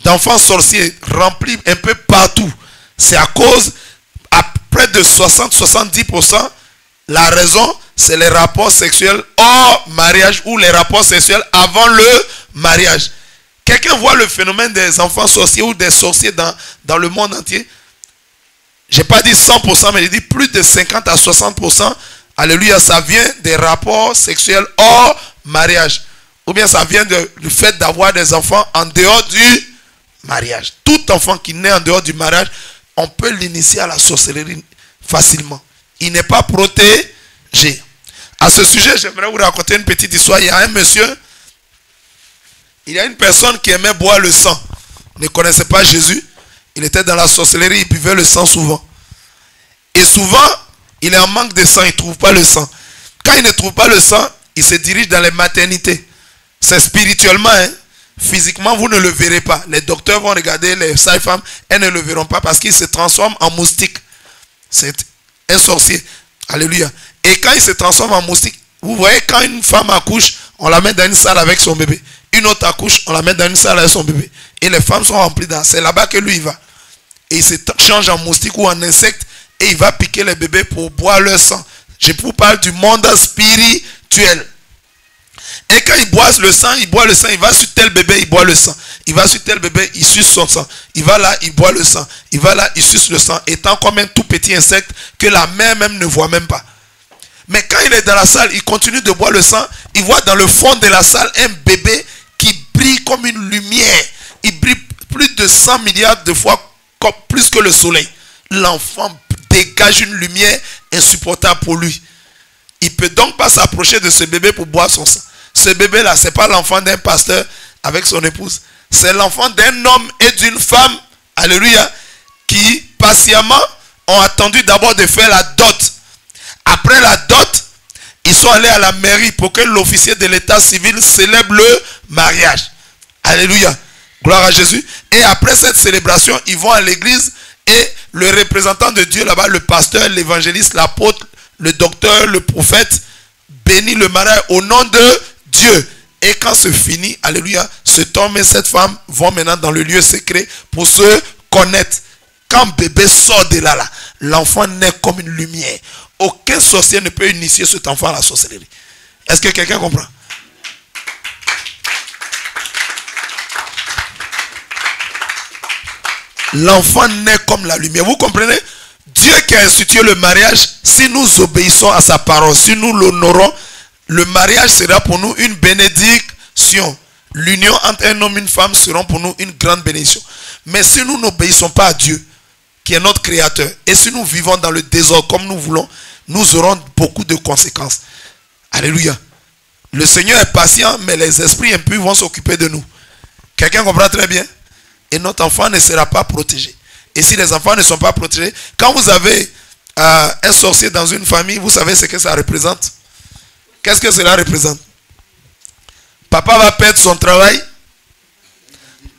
d'enfants sorciers rempli un peu partout, c'est à cause, à près de 60-70%, la raison, c'est les rapports sexuels hors mariage ou les rapports sexuels avant le mariage. Quelqu'un voit le phénomène des enfants sorciers ou des sorciers dans le monde entier? Je n'ai pas dit 100%, mais j'ai dit plus de 50 à 60%. Alléluia, ça vient des rapports sexuels hors mariage. Ou bien ça vient du fait d'avoir des enfants en dehors du mariage. Tout enfant qui naît en dehors du mariage, on peut l'initier à la sorcellerie facilement. Il n'est pas protégé. À ce sujet, j'aimerais vous raconter une petite histoire. Il y a un monsieur, il y a une personne qui aimait boire le sang. Il ne connaissait pas Jésus. Il était dans la sorcellerie, il buvait le sang souvent. Et souvent, il est en manque de sang, il ne trouve pas le sang. Quand il ne trouve pas le sang, il se dirige dans les maternités. C'est spirituellement, hein. Physiquement, vous ne le verrez pas. Les docteurs vont regarder les sages-femmes, elles ne le verront pas parce qu'il se transforme en moustique. C'est un sorcier. Alléluia. Et quand il se transforme en moustique, vous voyez, quand une femme accouche, on la met dans une salle avec son bébé. Une autre accouche, on la met dans une salle avec son bébé. Et les femmes sont remplies dans. C'est là-bas que lui il va. Et il se change en moustique ou en insecte. Et il va piquer les bébés pour boire leur sang. Je vous parle du monde spirituel. Et quand il boit le sang, il va sur tel bébé, il boit le sang. Il va sur tel bébé, il suce son sang. Il va là, il boit le sang. Il va là, il suce le sang. Étant comme un tout petit insecte que la mère même ne voit même pas. Mais quand il est dans la salle, il continue de boire le sang. Il voit dans le fond de la salle un bébé qui brille comme une lumière. Il brille plus de 100 milliards de fois plus que le soleil. L'enfant dégage une lumière insupportable pour lui. Il ne peut donc pas s'approcher de ce bébé pour boire son sang. Ce bébé-là, ce n'est pas l'enfant d'un pasteur avec son épouse. C'est l'enfant d'un homme et d'une femme, alléluia, qui patiemment ont attendu d'abord de faire la dot. Après la dot, ils sont allés à la mairie pour que l'officier de l'état civil célèbre le mariage. Alléluia. Gloire à Jésus. Et après cette célébration, ils vont à l'église et le représentant de Dieu là-bas, le pasteur, l'évangéliste, l'apôtre, le docteur, le prophète, bénit le mariage au nom de Dieu. Et quand c'est fini, alléluia, cet homme et cette femme vont maintenant dans le lieu secret pour se connaître. Quand bébé sort de là, l'enfant naît comme une lumière. Aucun sorcier ne peut initier cet enfant à la sorcellerie. Est-ce que quelqu'un comprend? L'enfant naît comme la lumière. Vous comprenez? Dieu qui a institué le mariage, si nous obéissons à sa parole, si nous l'honorons, le mariage sera pour nous une bénédiction. L'union entre un homme et une femme sera pour nous une grande bénédiction. Mais si nous n'obéissons pas à Dieu, qui est notre créateur, et si nous vivons dans le désordre comme nous voulons, nous aurons beaucoup de conséquences. Alléluia. Le Seigneur est patient, mais les esprits impurs vont s'occuper de nous. Quelqu'un comprend très bien? Et notre enfant ne sera pas protégé. Et si les enfants ne sont pas protégés, quand vous avez un sorcier dans une famille, vous savez ce que ça représente? Qu'est-ce que cela représente? Papa va perdre son travail.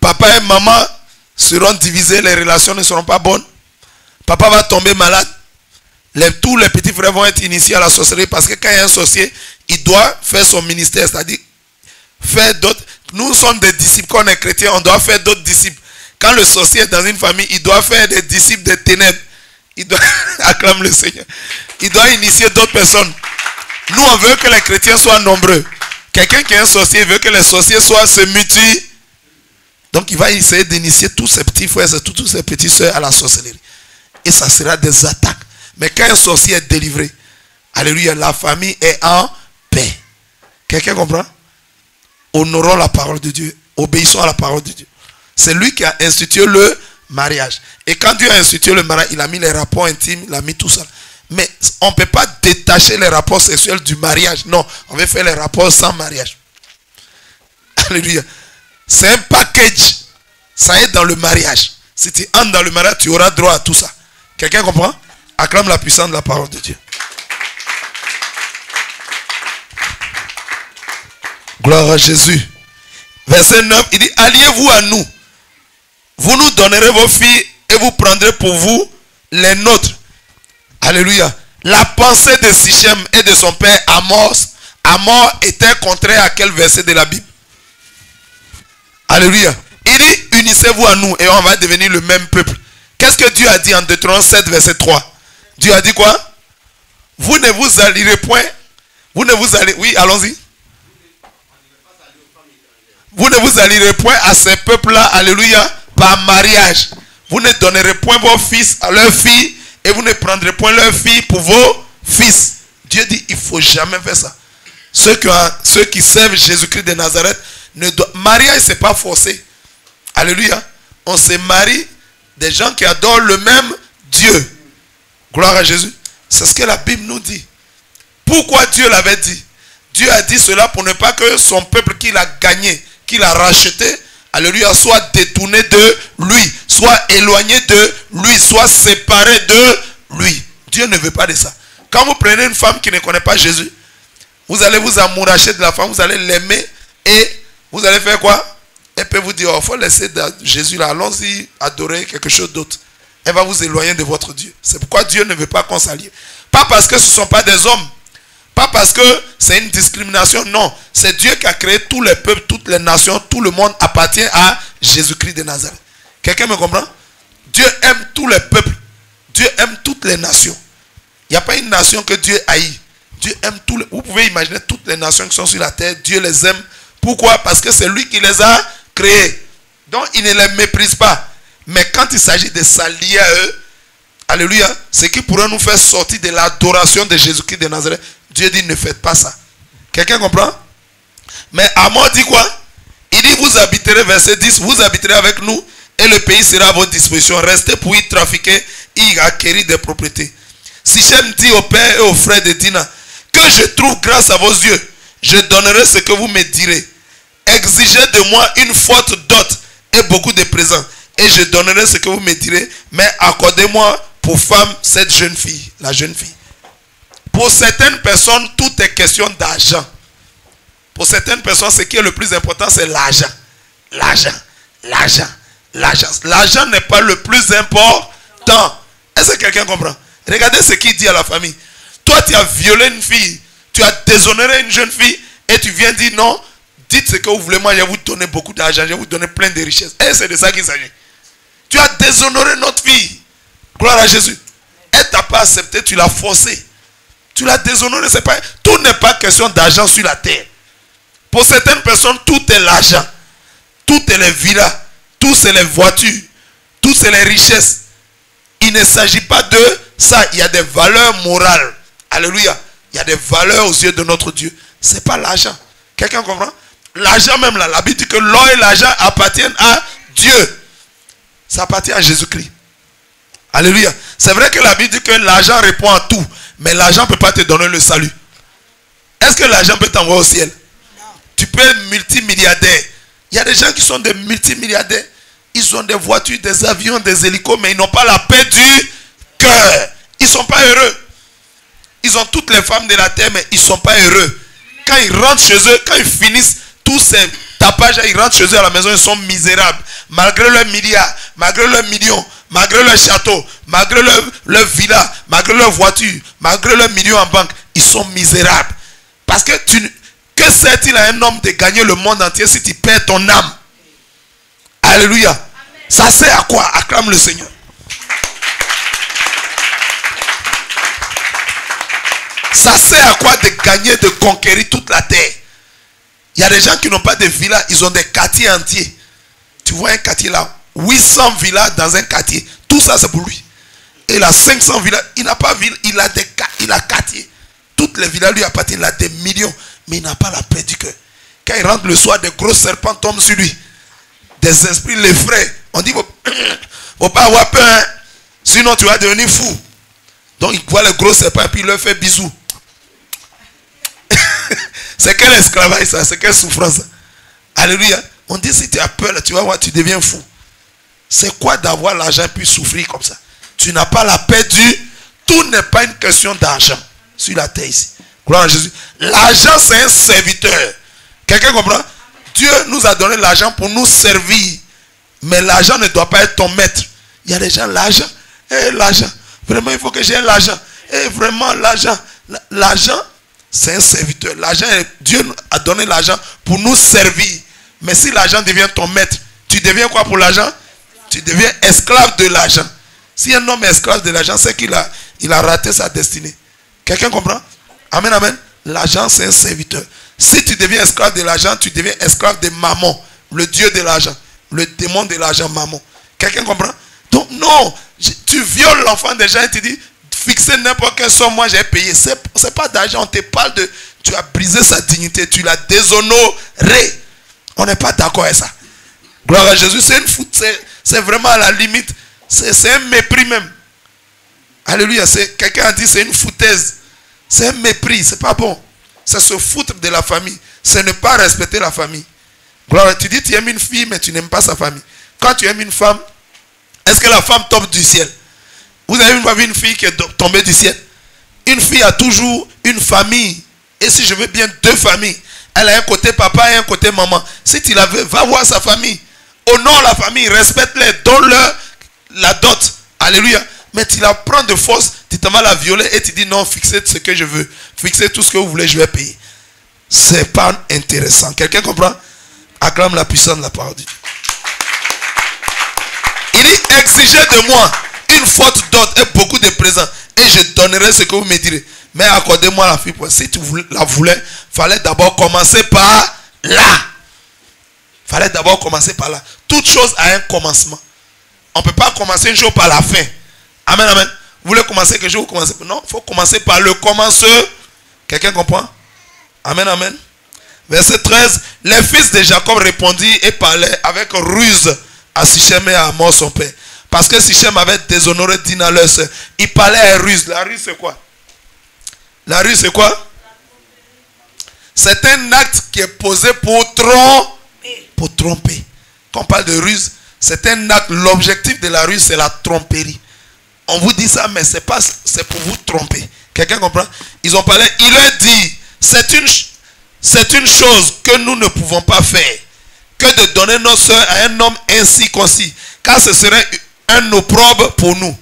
Papa et maman seront divisés, les relations ne seront pas bonnes. Papa va tomber malade. Tous les petits frères vont être initiés à la sorcellerie parce que quand il y a un sorcier, il doit faire son ministère, c'est-à-dire faire d'autres. Nous sommes des disciples, quand on est chrétien, on doit faire d'autres disciples. Quand le sorcier est dans une famille, il doit faire des disciples des ténèbres. Il doit, acclame le Seigneur. Il doit initier d'autres personnes. Nous, on veut que les chrétiens soient nombreux. Quelqu'un qui est un sorcier veut que les sorciers se mutuent. Donc, il va essayer d'initier tous ses petits frères et tous ses petites soeurs à la sorcellerie. Et ça sera des attaques. Mais quand un sorcier est délivré, alléluia, la famille est en paix. Quelqu'un comprend? Honorons la parole de Dieu. Obéissons à la parole de Dieu. C'est lui qui a institué le mariage. Et quand Dieu a institué le mariage, il a mis les rapports intimes, il a mis tout ça. Mais on ne peut pas détacher les rapports sexuels du mariage. Non, on veut faire les rapports sans mariage. Alléluia. C'est un package. Ça est dans le mariage. Si tu entres dans le mariage, tu auras droit à tout ça. Quelqu'un comprend? Acclame la puissance de la parole de Dieu. Gloire à Jésus. Verset 9, il dit, alliez-vous à nous. Vous nous donnerez vos filles et vous prendrez pour vous les nôtres. Alléluia. La pensée de Sichem et de son père Hamor était contraire à quel verset de la Bible? Alléluia. Il dit, unissez-vous à nous et on va devenir le même peuple. Qu'est-ce que Dieu a dit en Deutéronome 7, verset 3? Dieu a dit quoi? Vous ne vous allierez point. Vous ne vous allierez... Oui, allons-y. Vous ne vous allierez point à ces peuples-là, alléluia, par mariage. Vous ne donnerez point vos fils à leurs filles et vous ne prendrez point leurs filles pour vos fils. Dieu dit, il ne faut jamais faire ça. Ceux qui servent Jésus-Christ de Nazareth, mariage, ce n'est pas forcé. Alléluia. on se marie des gens qui adorent le même Dieu. Gloire à Jésus. C'est ce que la Bible nous dit. Pourquoi Dieu l'avait dit? Dieu a dit cela pour ne pas que son peuple qu'il a gagné, qu'il a racheté, alléluia, soit détourné de lui, soit éloigné de lui, soit séparé de lui. Dieu ne veut pas de ça. Quand vous prenez une femme qui ne connaît pas Jésus, vous allez vous amouracher de la femme, vous allez l'aimer et vous allez faire quoi? Elle peut vous dire, il faut laisser Jésus là, allons-y adorer quelque chose d'autre. Elle va vous éloigner de votre Dieu. C'est pourquoi Dieu ne veut pas qu'on s'allie. Pas parce que ce ne sont pas des hommes. Pas parce que c'est une discrimination. Non. C'est Dieu qui a créé tous les peuples, toutes les nations. Tout le monde appartient à Jésus-Christ de Nazareth. Quelqu'un me comprend? Dieu aime tous les peuples. Dieu aime toutes les nations. Il n'y a pas une nation que Dieu haït. Dieu aime tous les... Vous pouvez imaginer toutes les nations qui sont sur la terre. Dieu les aime. Pourquoi? Parce que c'est lui qui les a créés. Donc il ne les méprise pas. Mais quand il s'agit de s'allier à eux, alléluia, ce qui pourrait nous faire sortir de l'adoration de Jésus-Christ de Nazareth, Dieu dit ne faites pas ça. Quelqu'un comprend? Mais Amos dit quoi? Il dit vous habiterez, verset 10, vous habiterez avec nous et le pays sera à votre disposition. Restez pour y trafiquer et y acquérir des propriétés. Sichem dit au père et aux frères de Dina, que je trouve grâce à vos yeux, je donnerai ce que vous me direz. Exigez de moi une forte dot et beaucoup de présents. Et je donnerai ce que vous me direz. Mais accordez-moi pour femme cette jeune fille. La jeune fille. Pour certaines personnes, tout est question d'argent. Pour certaines personnes, ce qui est le plus important, c'est l'argent. L'argent. L'argent. L'argent. L'argent n'est pas le plus important. Est-ce que quelqu'un comprend? Regardez ce qu'il dit à la famille. Toi, tu as violé une fille. Tu as déshonoré une jeune fille. Et tu viens dire non. Dites ce que vous voulez. Moi, je vais vous donner beaucoup d'argent. Je vais vous donner plein de richesses. Et c'est de ça qu'il s'agit. Tu as déshonoré notre fille. Gloire à Jésus. Elle t'a pas accepté, tu l'as forcé. Tu l'as déshonoré. Tout n'est pas question d'argent sur la terre. Pour certaines personnes, tout est l'argent. Tout est les villas. Tout c'est les voitures. Tout c'est les richesses. Il ne s'agit pas de ça. Il y a des valeurs morales. Alléluia. Il y a des valeurs aux yeux de notre Dieu. Ce n'est pas l'argent. Quelqu'un comprend? L'argent même là. La Bible dit que l'or et l'argent appartiennent à Dieu. Ça appartient à Jésus-Christ. Alléluia. C'est vrai que la Bible dit que l'argent répond à tout. Mais l'argent ne peut pas te donner le salut. Est-ce que l'argent peut t'envoyer au ciel? Non. Tu peux être multimilliardaire. Il y a des gens qui sont des multimilliardaires. Ils ont des voitures, des avions, des hélicos. Mais ils n'ont pas la paix du cœur. Ils ne sont pas heureux. Ils ont toutes les femmes de la terre. Mais ils ne sont pas heureux. Quand ils rentrent chez eux, quand ils finissent tous ces tapages, ils rentrent chez eux à la maison, ils sont misérables. Malgré leurs milliards, malgré leurs millions, malgré leurs châteaux, malgré leurs villas, malgré leurs voitures, malgré leurs millions en banque, ils sont misérables. Parce que que sert-il à un homme de gagner le monde entier si tu perds ton âme? Alléluia. Amen. Ça sert à quoi? Acclame le Seigneur. Ça sert à quoi de gagner, de conquérir toute la terre? Il y a des gens qui n'ont pas de villas, ils ont des quartiers entiers. Tu vois un quartier là, 800 villas dans un quartier. Tout ça c'est pour lui. Et il a 500 villas. Il n'a pas ville, il a quartier. Toutes les villas lui appartiennent, il a des millions. Mais il n'a pas la paix du cœur. Quand il rentre le soir, des gros serpents tombent sur lui. Des esprits l'effraient. On dit, faut pas avoir peur. Hein? Sinon tu vas devenir fou. Donc il voit les gros serpents et puis il leur fait bisous. C'est quel esclavage ça? C'est quelle souffrance? Alléluia. On dit si tu as peur, tu vas voir, tu deviens fou. C'est quoi d'avoir l'argent puis souffrir comme ça? Tu n'as pas la paix du... Tout n'est pas une question d'argent sur la terre ici. Gloire à Jésus. L'argent c'est un serviteur. Quelqu'un comprend? Dieu nous a donné l'argent pour nous servir. Mais l'argent ne doit pas être ton maître. Il y a des gens, l'argent. L'argent. Vraiment, il faut que j'ai l'argent. Vraiment, l'argent. L'argent, c'est un serviteur. L'argent, Dieu a donné l'argent pour nous servir. Mais si l'argent devient ton maître, tu deviens quoi pour l'argent? Tu deviens esclave de l'argent. Si un homme est esclave de l'argent, c'est qu'il a raté sa destinée. Quelqu'un comprend? Amen, amen. L'argent, c'est un serviteur. Si tu deviens esclave de l'argent, tu deviens esclave de Mammon, le dieu de l'argent, le démon de l'argent, Mammon. Quelqu'un comprend? Donc non, tu violes l'enfant des gens et tu dis, fixez n'importe quelle somme, moi j'ai payé. C'est pas d'argent, on te parle de, tu as brisé sa dignité, tu l'as déshonoré. On n'est pas d'accord avec ça. Gloire à Jésus, c'est une foutaise. C'est vraiment à la limite. C'est un mépris même. Alléluia. Quelqu'un a dit c'est une foutaise. C'est un mépris. C'est pas bon. C'est se foutre de la famille. C'est ne pas respecter la famille. Gloire, tu dis tu aimes une fille mais tu n'aimes pas sa famille. Quand tu aimes une femme, est-ce que la femme tombe du ciel? Vous avez vu une fille qui est tombée du ciel? Une fille a toujours une famille. Et si je veux bien deux familles. Elle a un côté papa et un côté maman. Si tu la veux, va voir sa famille. Honore la famille, respecte-les, donne-leur la dot. Alléluia. Mais tu la prends de force, tu t'en vas la violer et tu dis non, fixez ce que je veux. Fixez tout ce que vous voulez, je vais payer. C'est pas intéressant. Quelqu'un comprend? Acclame la puissance de la parole de Dieu. Il dit, exigez de moi une forte dot et beaucoup de présents. Et je donnerai ce que vous me direz. Mais accordez-moi la fille. Si tu la voulais, fallait d'abord commencer par là. Fallait d'abord commencer par là. Toute chose a un commencement. On ne peut pas commencer une chose par la fin. Amen, amen. Vous voulez commencer quelque chose, vous commencez. Non, il faut commencer par le commenceur. Quelqu'un comprend? Amen, amen. Verset 13. Les fils de Jacob répondirent et parlaient avec ruse à Sichem et à Hamor son père. Parce que Sichem avait déshonoré Dina leur sœur. Il parlait à ruse. La ruse c'est quoi? La ruse c'est quoi? C'est un acte qui est posé pour tromper. Quand on parle de ruse, c'est un acte. L'objectif de la ruse c'est la tromperie. On vous dit ça, mais c'est pour vous tromper. Quelqu'un comprend? Ils ont parlé. Il leur dit, c'est une chose que nous ne pouvons pas faire, que de donner nos soeurs à un homme incirconcis, car ce serait un opprobre pour nous.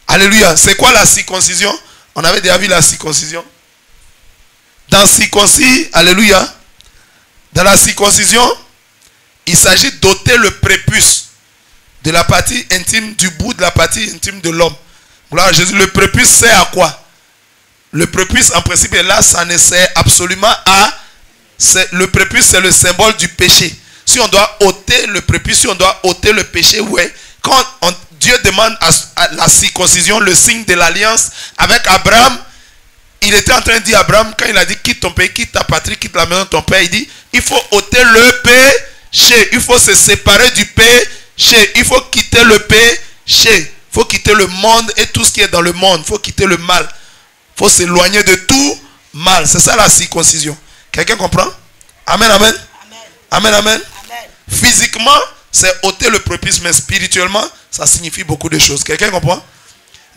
Alléluia. C'est quoi la circoncision? On avait déjà vu la circoncision. Dans circoncis, alléluia. Dans la circoncision, il s'agit d'ôter le prépuce de la partie intime, du bout de la partie intime de l'homme. Gloire à Jésus. Le prépuce sert à quoi? Le prépuce en principe est là, ça ne sert absolument à... Le prépuce c'est le symbole du péché. Si on doit ôter le prépuce, si on doit ôter le péché, ouais. Quand Dieu demande à la circoncision, le signe de l'alliance avec Abraham, il était en train de dire à Abraham, quand il a dit quitte ton pays, quitte ta patrie, quitte la maison de ton père, il dit, il faut ôter le péché. Il faut se séparer du péché. Il faut quitter le péché. Il faut quitter le monde et tout ce qui est dans le monde. Il faut quitter le mal. Il faut s'éloigner de tout mal. C'est ça la circoncision. Quelqu'un comprend? Amen, amen. Amen, amen. Physiquement, c'est ôter le prépuce, mais spirituellement, ça signifie beaucoup de choses. Quelqu'un comprend?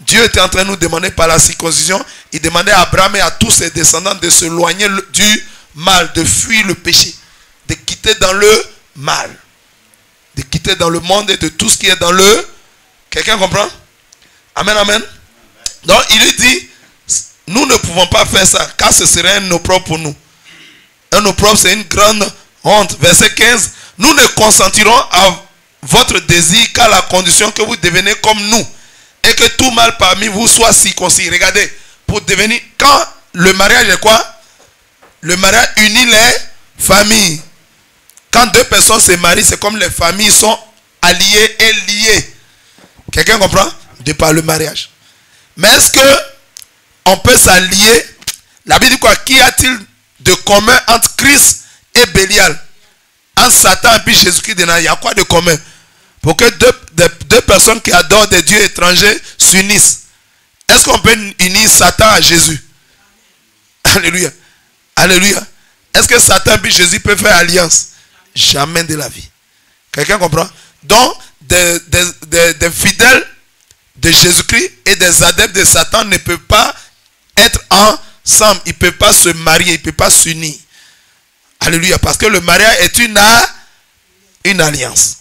Dieu était en train de nous demander par la circoncision, il demandait à Abraham et à tous ses descendants de s'éloigner du mal, de fuir le péché, de quitter dans le mal, de quitter dans le monde et de tout ce qui est dans le... Quelqu'un comprend? Amen, amen. Donc il lui dit, nous ne pouvons pas faire ça, car ce serait un opprobre pour nous. Un opprobre, c'est une grande honte. Verset 15, nous ne consentirons à votre désir qu'à la condition que vous devenez comme nous et que tout mâle parmi vous soit circoncis. Regardez, pour devenir... Quand le mariage est quoi? Le mariage unit les familles. Quand deux personnes se marient, c'est comme les familles sont alliées et liées. Quelqu'un comprend? De par le mariage. Mais est-ce que on peut s'allier? La Bible dit quoi? Qu'y a-t-il de commun entre Christ et Bélial? Entre Satan et puis Jésus-Christ de Nazareth, il y a quoi de commun? Pour que deux personnes qui adorent des dieux étrangers s'unissent. Est-ce qu'on peut unir Satan à Jésus? Alléluia. Alléluia. Est-ce que Satan et Jésus peuvent faire alliance? Jamais de la vie. Quelqu'un comprend? Donc, des fidèles de Jésus-Christ et des adeptes de Satan ne peuvent pas être ensemble. Ils ne peuvent pas se marier. Ils ne peuvent pas s'unir. Alléluia. Parce que le mariage est une alliance.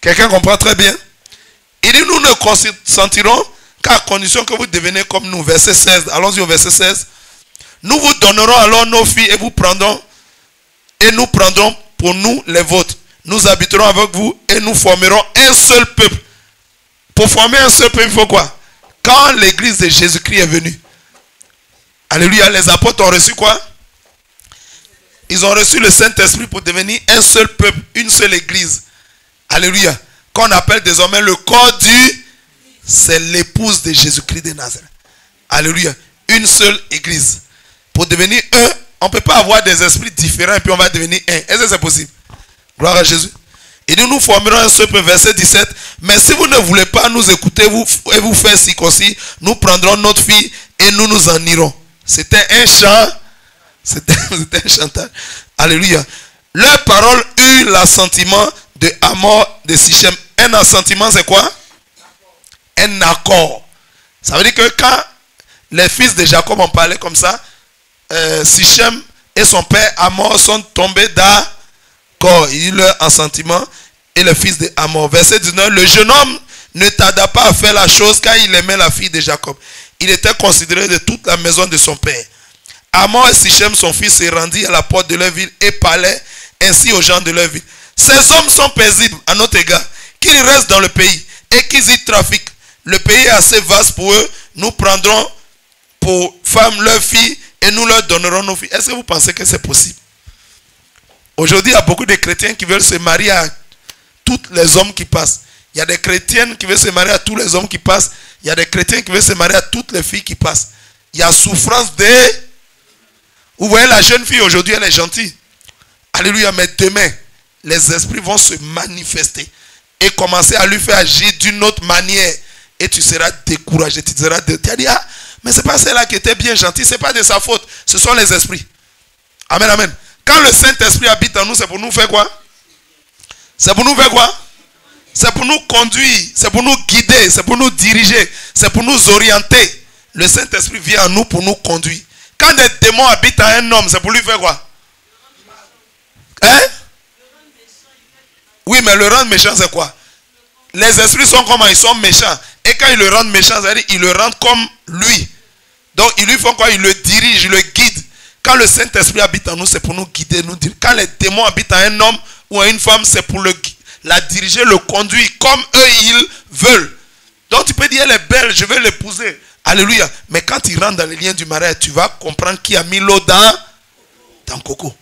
Quelqu'un comprend très bien? Il dit, nous ne consentirons qu'à condition que vous deveniez comme nous. Verset 16. Allons-y au verset 16. Nous vous donnerons alors nos filles et nous prendrons pour nous les vôtres. Nous habiterons avec vous et nous formerons un seul peuple. Pour former un seul peuple, il faut quoi? Quand l'église de Jésus-Christ est venue, alléluia, les apôtres ont reçu quoi? Ils ont reçu le Saint-Esprit pour devenir un seul peuple, une seule église. Alléluia. Qu'on appelle désormais le corps c'est l'épouse de Jésus-Christ de Nazareth. Alléluia. Une seule église. Pour devenir un, on ne peut pas avoir des esprits différents et puis on va devenir un. Est-ce que c'est possible? Gloire à Jésus. Il dit, nous formerons un seul peuple, verset 17. Mais si vous ne voulez pas nous écouter et vous faire circoncis, nous prendrons notre fille et nous nous en irons. C'était un chant. C'était un chantage. Alléluia. Leur parole eut l'assentiment de Hamor de Sichem. Un assentiment, c'est quoi? Un accord. Ça veut dire que quand les fils de Jacob ont parlé comme ça, Sichem et son père Hamor sont tombés d'accord. Il y a eu leur assentiment et le fils de Hamor. Verset 19. Le jeune homme ne tarda pas à faire la chose car il aimait la fille de Jacob. Il était considéré de toute la maison de son père. Hamor et Sichem, son fils, se rendit à la porte de leur ville et parlaient ainsi aux gens de leur ville. Ces hommes sont paisibles à notre égard, qu'ils restent dans le pays et qu'ils y trafiquent. Le pays est assez vaste pour eux. Nous prendrons pour femmes leurs filles et nous leur donnerons nos filles. Est-ce que vous pensez que c'est possible? Aujourd'hui, il y a beaucoup de chrétiens qui veulent se marier à tous les hommes qui passent. Il y a des chrétiennes qui veulent se marier à tous les hommes qui passent. Il y a des chrétiens qui veulent se marier à toutes les filles qui passent. Il y a souffrance de... Vous voyez la jeune fille aujourd'hui, elle est gentille. Alléluia, mais demain, les esprits vont se manifester et commencer à lui faire agir d'une autre manière. Et tu seras découragé. Tu diras, ah, mais c'est pas celle-là qui était bien gentille. C'est pas de sa faute. Ce sont les esprits. Amen, amen. Quand le Saint-Esprit habite en nous, c'est pour nous faire quoi? C'est pour nous faire quoi? C'est pour nous conduire. C'est pour nous guider. C'est pour nous diriger. C'est pour nous orienter. Le Saint-Esprit vient en nous pour nous conduire. Quand des démons habitent en un homme, c'est pour lui faire quoi? Hein? Oui, mais le rendre méchant, c'est quoi? Les esprits sont comment? Ils sont méchants. Et quand ils le rendent méchant, c'est-à-dire ils le rendent comme lui. Donc ils lui font quoi? Ils le dirigent, ils le guident. Quand le Saint-Esprit habite en nous, c'est pour nous guider, nous dire. Quand les démons habitent en un homme ou en une femme, c'est pour la diriger, le conduire comme eux ils veulent. Donc tu peux dire, elle est belle, je vais l'épouser. Alléluia. Mais quand il rentre dans les liens du mariage, tu vas comprendre qui a mis l'eau dans Coco.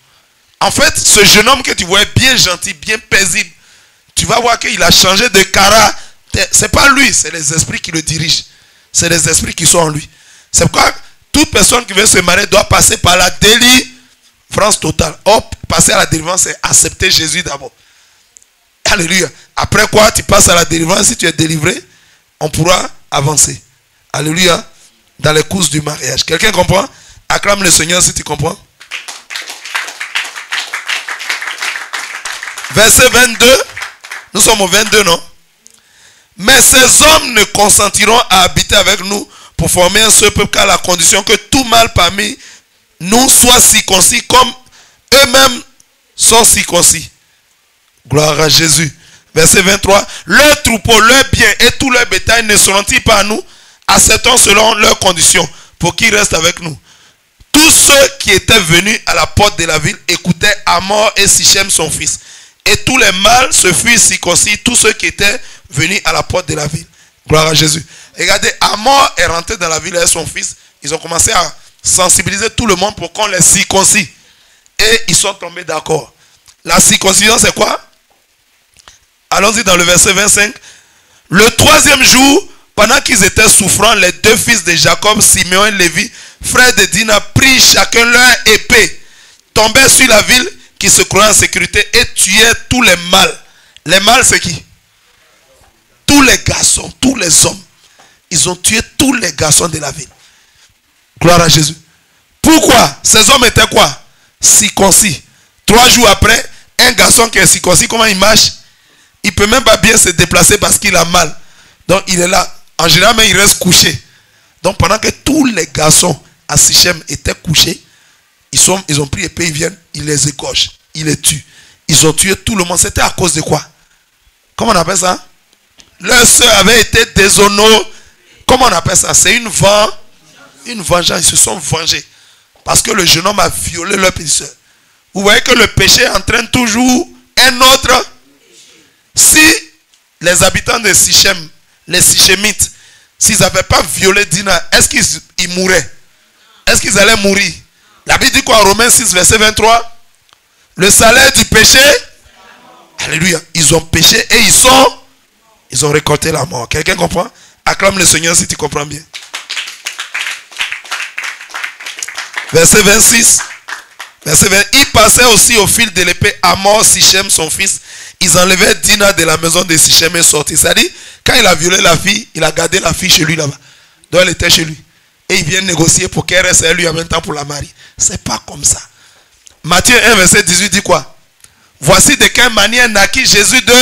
En fait, ce jeune homme que tu vois bien gentil, bien paisible, tu vas voir qu'il a changé de caractère. C'est pas lui, c'est les esprits qui le dirigent. C'est les esprits qui sont en lui. C'est pourquoi toute personne qui veut se marier doit passer par la délivrance totale. Or, passer à la délivrance, c'est accepter Jésus d'abord. Alléluia. Après quoi, tu passes à la délivrance. Si tu es délivré, on pourra avancer. Alléluia. Dans les courses du mariage. Quelqu'un comprend? Acclame le Seigneur si tu comprends. Verset 22. Nous sommes au 22, non? Mais ces hommes ne consentiront à habiter avec nous pour former un seul peuple qu'à la condition que tout mâle parmi nous soit circoncis comme eux-mêmes sont circoncis. Gloire à Jésus. Verset 23. Leurs troupeaux, leurs biens et tout leur bétail ne seront-ils pas à nous? Acceptons selon leurs conditions pour qu'ils restent avec nous. Tous ceux qui étaient venus à la porte de la ville écoutaient Hamor et Sichem son fils. Et tous les mâles se furent circoncis, tous ceux qui étaient venus à la porte de la ville. Gloire à Jésus. Regardez, Hamor est rentré dans la ville avec son fils. Ils ont commencé à sensibiliser tout le monde pour qu'on les circoncis. Et ils sont tombés d'accord. La circoncision, c'est quoi? Allons-y dans le verset 25. Le troisième jour, pendant qu'ils étaient souffrants, les deux fils de Jacob, Simeon et Lévi, frères de Dina, prirent chacun leur épée, tombèrent sur la ville qui se croyait en sécurité et tuèrent tous les mâles. Les mâles, c'est qui? Tous les garçons, tous les hommes. Ils ont tué tous les garçons de la ville. Gloire à Jésus. Pourquoi? Ces hommes étaient quoi? Circoncis. 3 jours après, un garçon qui est circoncis, comment il marche? Il ne peut même pas bien se déplacer parce qu'il a mal. Donc il est là. En général, mais il reste couché. Donc pendant que tous les garçons à Sichem étaient couchés, ils ont pris épée, ils viennent, ils les égorgent, ils les tuent. Ils ont tué tout le monde. C'était à cause de quoi? Comment on appelle ça? Leur soeur avait été déshonorée. Comment on appelle ça? C'est une vengeance. Ils se sont vengés. Parce que le jeune homme a violé leur petite soeur. Vous voyez que le péché entraîne toujours un autre. Si les habitants de Sichem, les Sichémites, s'ils n'avaient pas violé Dina, est-ce qu'ils mourraient? Est-ce qu'ils allaient mourir? La Bible dit quoi en Romains 6, verset 23? Le salaire du péché, alléluia, ils ont péché et ils ont récolté la mort. Quelqu'un comprend? Acclame le Seigneur si tu comprends bien. Verset 26. Verset 20. Il passait aussi au fil de l'épée Hamor, Sichem, son fils. ils enlevaient Dina de la maison de Sichem et sortit. C'est-à-dire, quand il a violé la fille, il a gardé la fille chez lui là-bas. Donc elle était chez lui. Et il vient négocier pour qu'elle reste à lui en même temps pour la marier. C'est pas comme ça. Matthieu 1, verset 18 dit quoi? Voici de quelle manière naquit Jésus de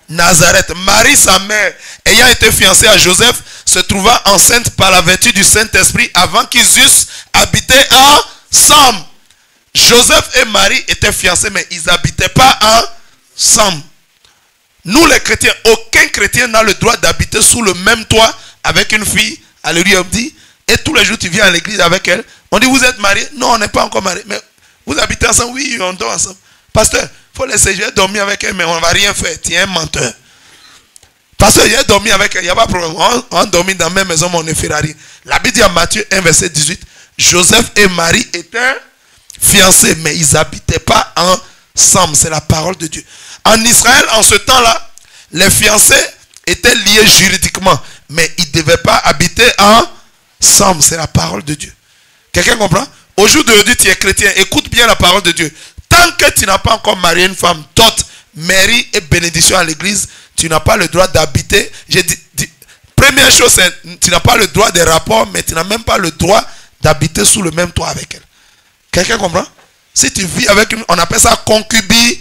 Nazareth. Marie, sa mère, ayant été fiancée à Joseph, se trouva enceinte par la vertu du Saint-Esprit avant qu'ils eussent habité ensemble. Joseph et Marie étaient fiancés, mais ils n'habitaient pas ensemble. Nous les chrétiens, aucun chrétien n'a le droit d'habiter sous le même toit avec une fille. Alléluia, on dit. Et tous les jours tu viens à l'église avec elle. On dit vous êtes mariés? Non, on n'est pas encore mariés. Mais vous habitez ensemble? Oui, on dort ensemble. Pasteur, il faut laisser, je vais dormir avec elle, mais on ne va rien faire. Tu es un menteur. Pasteur, j'ai dormi avec elle, il n'y a pas de problème. On dormit dans la même maison, mais on ne fera rien. La Bible dit à Matthieu 1, verset 18, Joseph et Marie étaient fiancés, mais ils n'habitaient pas ensemble. C'est la parole de Dieu. En Israël, en ce temps-là, les fiancés étaient liés juridiquement, mais ils ne devaient pas habiter ensemble. C'est la parole de Dieu. Quelqu'un comprend? Aujourd'hui, tu es chrétien, écoute bien la parole de Dieu. Tant que tu n'as pas encore marié une femme, dot, mairie et bénédiction à l'église, tu n'as pas le droit d'habiter. Première chose, c'est tu n'as pas le droit des rapports, mais tu n'as même pas le droit d'habiter sous le même toit avec elle. Quelqu'un comprend? Si tu vis avec une, on appelle ça concubine.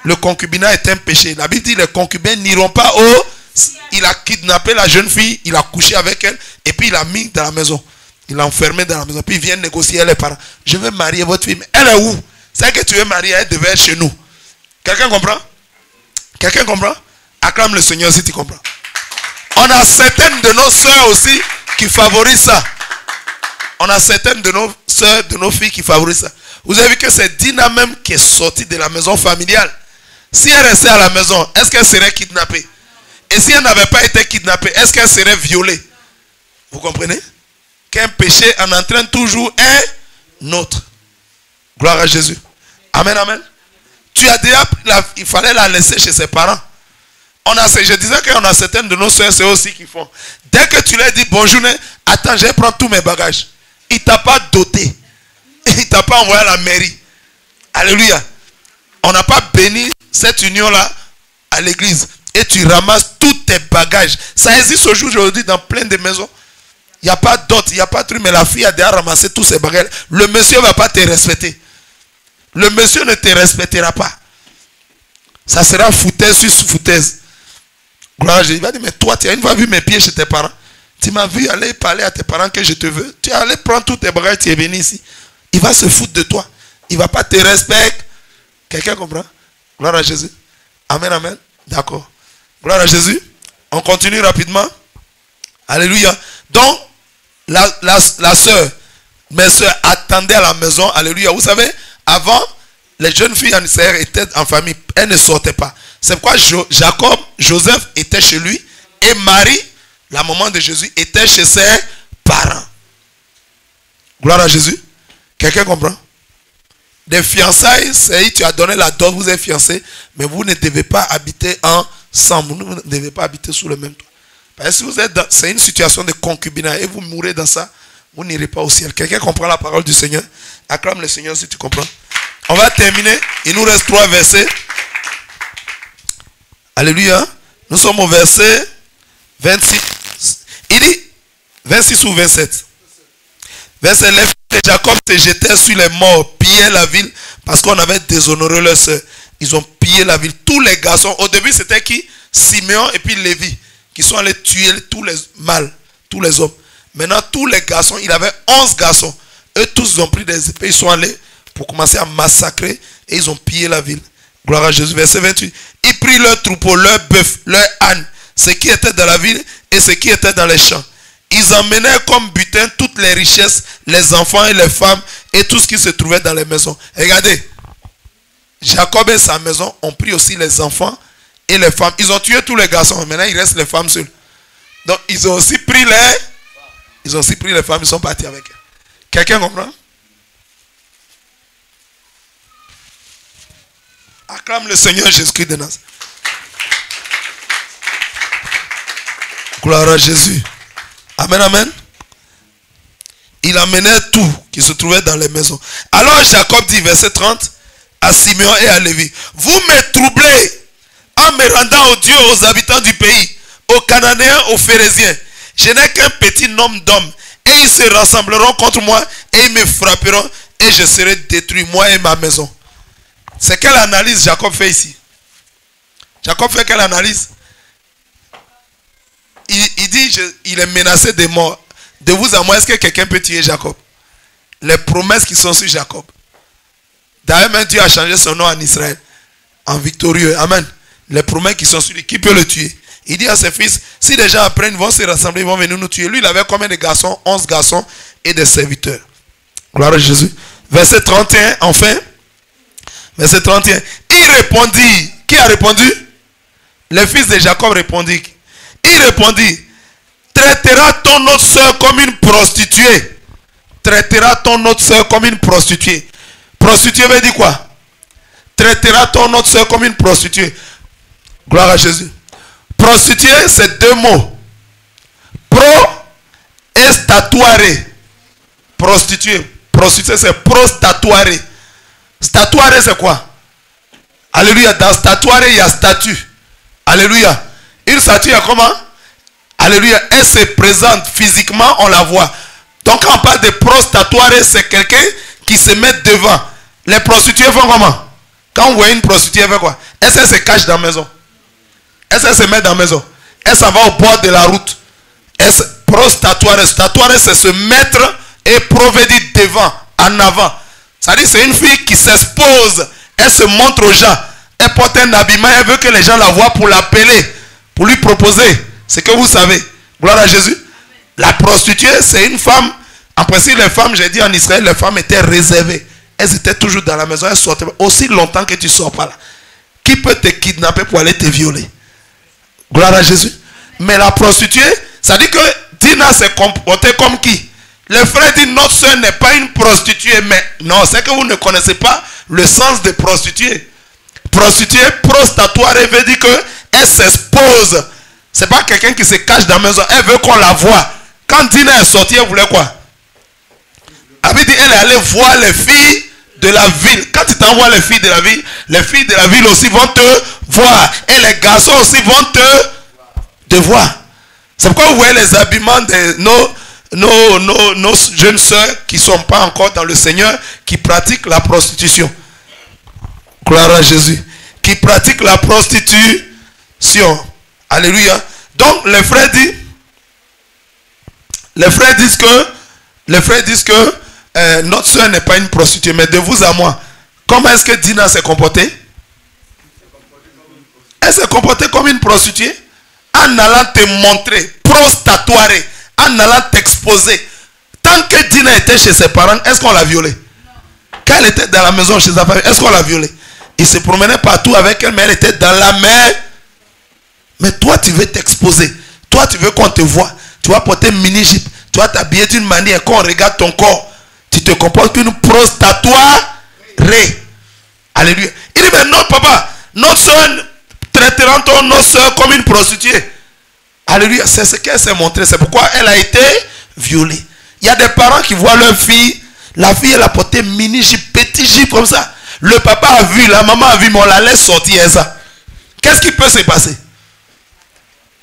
Le concubinat est un péché. La Bible dit les concubins n'iront pas au... Il a kidnappé la jeune fille, il a couché avec elle, et puis il l'a mis dans la maison. Il l'a enfermé dans la maison. Puis il vient négocier avec les parents. Je veux marier votre fille. Mais elle est où? C'est que tu veux marier, elle devait être chez nous. Quelqu'un comprend? Quelqu'un comprend? Acclame le Seigneur si tu comprends. On a certaines de nos soeurs aussi qui favorisent ça. On a certaines de nos soeurs, de nos filles qui favorisent ça. Vous avez vu que c'est Dina même qui est sortie de la maison familiale. Si elle restait à la maison, est-ce qu'elle serait kidnappée? Et si elle n'avait pas été kidnappée, est-ce qu'elle serait violée? Vous comprenez? Qu'un péché en entraîne toujours un autre. Gloire à Jésus. Amen, amen. Tu as déjà, il fallait la laisser chez ses parents. Je disais qu'on a certaines de nos soeurs, c'est aussi qui font. Dès que tu leur dis bonjour, attends, je vais prendre tous mes bagages. Il ne t'a pas doté. Il ne t'a pas envoyé à la mairie. Alléluia. On n'a pas béni cette union-là à l'église. Et tu ramasses tous tes bagages. Ça existe aujourd'hui dans plein de maisons. Il n'y a pas d'autre, il n'y a pas de truc, mais la fille a déjà ramassé tous ses bagages. Le monsieur ne va pas te respecter. Le monsieur ne te respectera pas. Ça sera foutaise sur foutaise. Gloire à Jésus. Il va dire, mais toi, tu as une fois vu mes pieds chez tes parents. Tu m'as vu aller parler à tes parents que je te veux. Tu es allé prendre tous tes bagages, tu es venu ici. Il va se foutre de toi. Il ne va pas te respecter. Quelqu'un comprend? Gloire à Jésus. Amen, amen. D'accord. Gloire à Jésus. On continue rapidement. Alléluia. Donc, la soeur, mes soeurs attendaient à la maison. Alléluia. Vous savez, avant, les jeunes filles en Israël étaient en famille. Elles ne sortaient pas. C'est pourquoi Jacob, Joseph était chez lui. Et Marie, la maman de Jésus, était chez ses parents. Gloire à Jésus. Quelqu'un comprend? Des fiançailles, c'est tu as donné la dot, vous êtes fiancés, mais vous ne devez pas habiter ensemble. Vous ne devez pas habiter sous le même toit. Parce que si vous êtes dans, c'est une situation de concubinat et vous mourrez dans ça, vous n'irez pas au ciel. Quelqu'un comprend la parole du Seigneur? Acclame le Seigneur si tu comprends. On va terminer. Il nous reste 3 versets. Alléluia. Nous sommes au verset 26. Il dit 26 ou 27. Verset 9. Jacob se jetait sur les morts, pillait la ville parce qu'on avait déshonoré leur soeur. Ils ont pillé la ville. Tous les garçons. Au début, c'était qui? Siméon et puis Lévi, qui sont allés tuer tous les mâles, tous les hommes. Maintenant, tous les garçons, il avait 11 garçons. Eux tous ont pris des épées, ils sont allés pour commencer à massacrer et ils ont pillé la ville. Gloire à Jésus. Verset 28. Ils prirent leurs troupeaux, leurs bœufs, leurs ânes, ce qui était dans la ville et ce qui était dans les champs. Ils emmenaient comme butin toutes les richesses, les enfants et les femmes et tout ce qui se trouvait dans les maisons. Regardez, Jacob et sa maison ont pris aussi les enfants et les femmes. Ils ont tué tous les garçons. Maintenant, il reste les femmes seules. Donc, ils ont aussi pris les femmes. Ils sont partis avec elles. Quelqu'un comprend? Acclame le Seigneur Jésus-Christ de Nazareth. Gloire à Jésus. Amen, amen. Il amenait tout qui se trouvait dans les maisons. Alors Jacob dit, verset 30, à Simeon et à Lévi, vous me troublez en me rendant aux dieux, aux habitants du pays, aux Cananéens, aux Phérésiens. Je n'ai qu'un petit nombre d'hommes, et ils se rassembleront contre moi, et ils me frapperont, et je serai détruit, moi et ma maison. C'est quelle analyse Jacob fait ici? Jacob fait quelle analyse? Il dit, il est menacé de mort. De vous à moi, est-ce que quelqu'un peut tuer Jacob? Les promesses qui sont sur Jacob. D'ailleurs, même Dieu a changé son nom en Israël, en victorieux. Amen. Les promesses qui sont sur lui, qui peut le tuer? Il dit à ses fils, si les gens apprennent, ils vont se rassembler, ils vont venir nous tuer. Lui, il avait combien de garçons? 11 garçons et des serviteurs. Gloire à Jésus. Verset 31, enfin. Verset 31. Il répondit. Qui a répondu? Les fils de Jacob répondit. Il répondit, traitera-t-on notre soeur comme une prostituée? Traitera-t-on notre soeur comme une prostituée? Prostituée veut dire quoi? Traitera-t-on notre soeur comme une prostituée? Gloire à Jésus. Prostituée, c'est deux mots. Pro et statuare. Prostituée. Prostituée, c'est pro-statuare. Statuare, c'est quoi? Alléluia. Dans statuare, il y a statue. Alléluia. Une statue, comment? Alléluia. Elle se présente physiquement, on la voit. Donc, quand on parle de pro-statuare, c'est quelqu'un qui se met devant. Les prostituées font comment? Quand on voit une prostituée, elle fait quoi? Elle se cache dans la maison. Elle se met dans la maison. Elle s'en va au bord de la route. Pro-statuare. Statuare, c'est se mettre et provédir devant, en avant. C'est-à-dire, c'est une fille qui s'expose. Elle se montre aux gens. Elle porte un habillement. Elle veut que les gens la voient pour l'appeler, pour lui proposer. C'est que vous savez. Gloire à Jésus. La prostituée, c'est une femme. En principe, les femmes, j'ai dit en Israël, les femmes étaient réservées. Elles étaient toujours dans la maison. Elles sortaient aussi longtemps que tu ne sors pas là. Qui peut te kidnapper pour aller te violer? Gloire à Jésus. Mais la prostituée, ça dit que Dina s'est comportée comme qui? Le frère dit, notre soeur n'est pas une prostituée. Mais non, c'est que vous ne connaissez pas le sens de prostituée. Prostituée, prostatoire, veut dire qu'elle s'expose. Ce n'est pas quelqu'un qui se cache dans la maison. Elle veut qu'on la voie. Quand Dina est sortie, elle voulait quoi? Elle dit, elle est allée voir les filles de la ville. Quand tu t'envoies les filles de la ville aussi vont te voir. Et les garçons aussi vont te voir. C'est pourquoi vous voyez les habillements de nos jeunes sœurs qui ne sont pas encore dans le Seigneur, qui pratiquent la prostitution. Gloire à Jésus. Qui pratiquent la prostitution. Alléluia. Donc les frères disent que notre soeur n'est pas une prostituée, mais de vous à moi, comment est-ce que Dina s'est comportée? Elle s'est comportée comme une prostituée en allant te montrer, prostatoire, en allant t'exposer. Tant que Dina était chez ses parents, est-ce qu'on l'a violée? Quand elle était dans la maison chez sa famille, est-ce qu'on l'a violée? Il se promenait partout avec elle, mais elle était dans la mer. Mais toi, tu veux t'exposer. Toi, tu veux qu'on te voie. Tu vas porter une mini-jupe. Tu vas t'habiller d'une manière qu'on regarde ton corps. Tu te comportes qu'une prostatoire. Alléluia. Il dit, mais non, papa, notre soeur traitera notre soeur comme une prostituée. Alléluia. C'est ce qu'elle s'est montré. C'est pourquoi elle a été violée. Il y a des parents qui voient leur fille. La fille, elle a porté mini-jupe, petit jupe comme ça. Le papa a vu, la maman a vu, mais on la laisse sortir ça. Qu'est-ce qui peut se passer?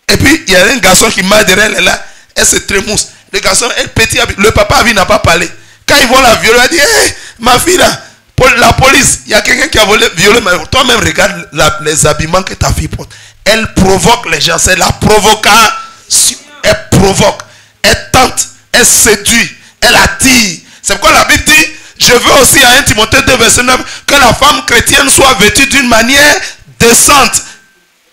Et puis, il y a un garçon qui marche derrière elle, là, elle se trémousse. Le garçon, elle petit, le papa a vu, n'a pas parlé. Quand ils vont la violer, elle dit, hey, ma fille là, la police, il y a quelqu'un qui a violé, mais toi-même regarde les habillements que ta fille porte. Elle provoque les gens, c'est la provocation. Elle provoque, elle tente, elle séduit, elle attire. C'est pourquoi la Bible dit, je veux aussi à 1 Timothée 2, verset 9, que la femme chrétienne soit vêtue d'une manière décente.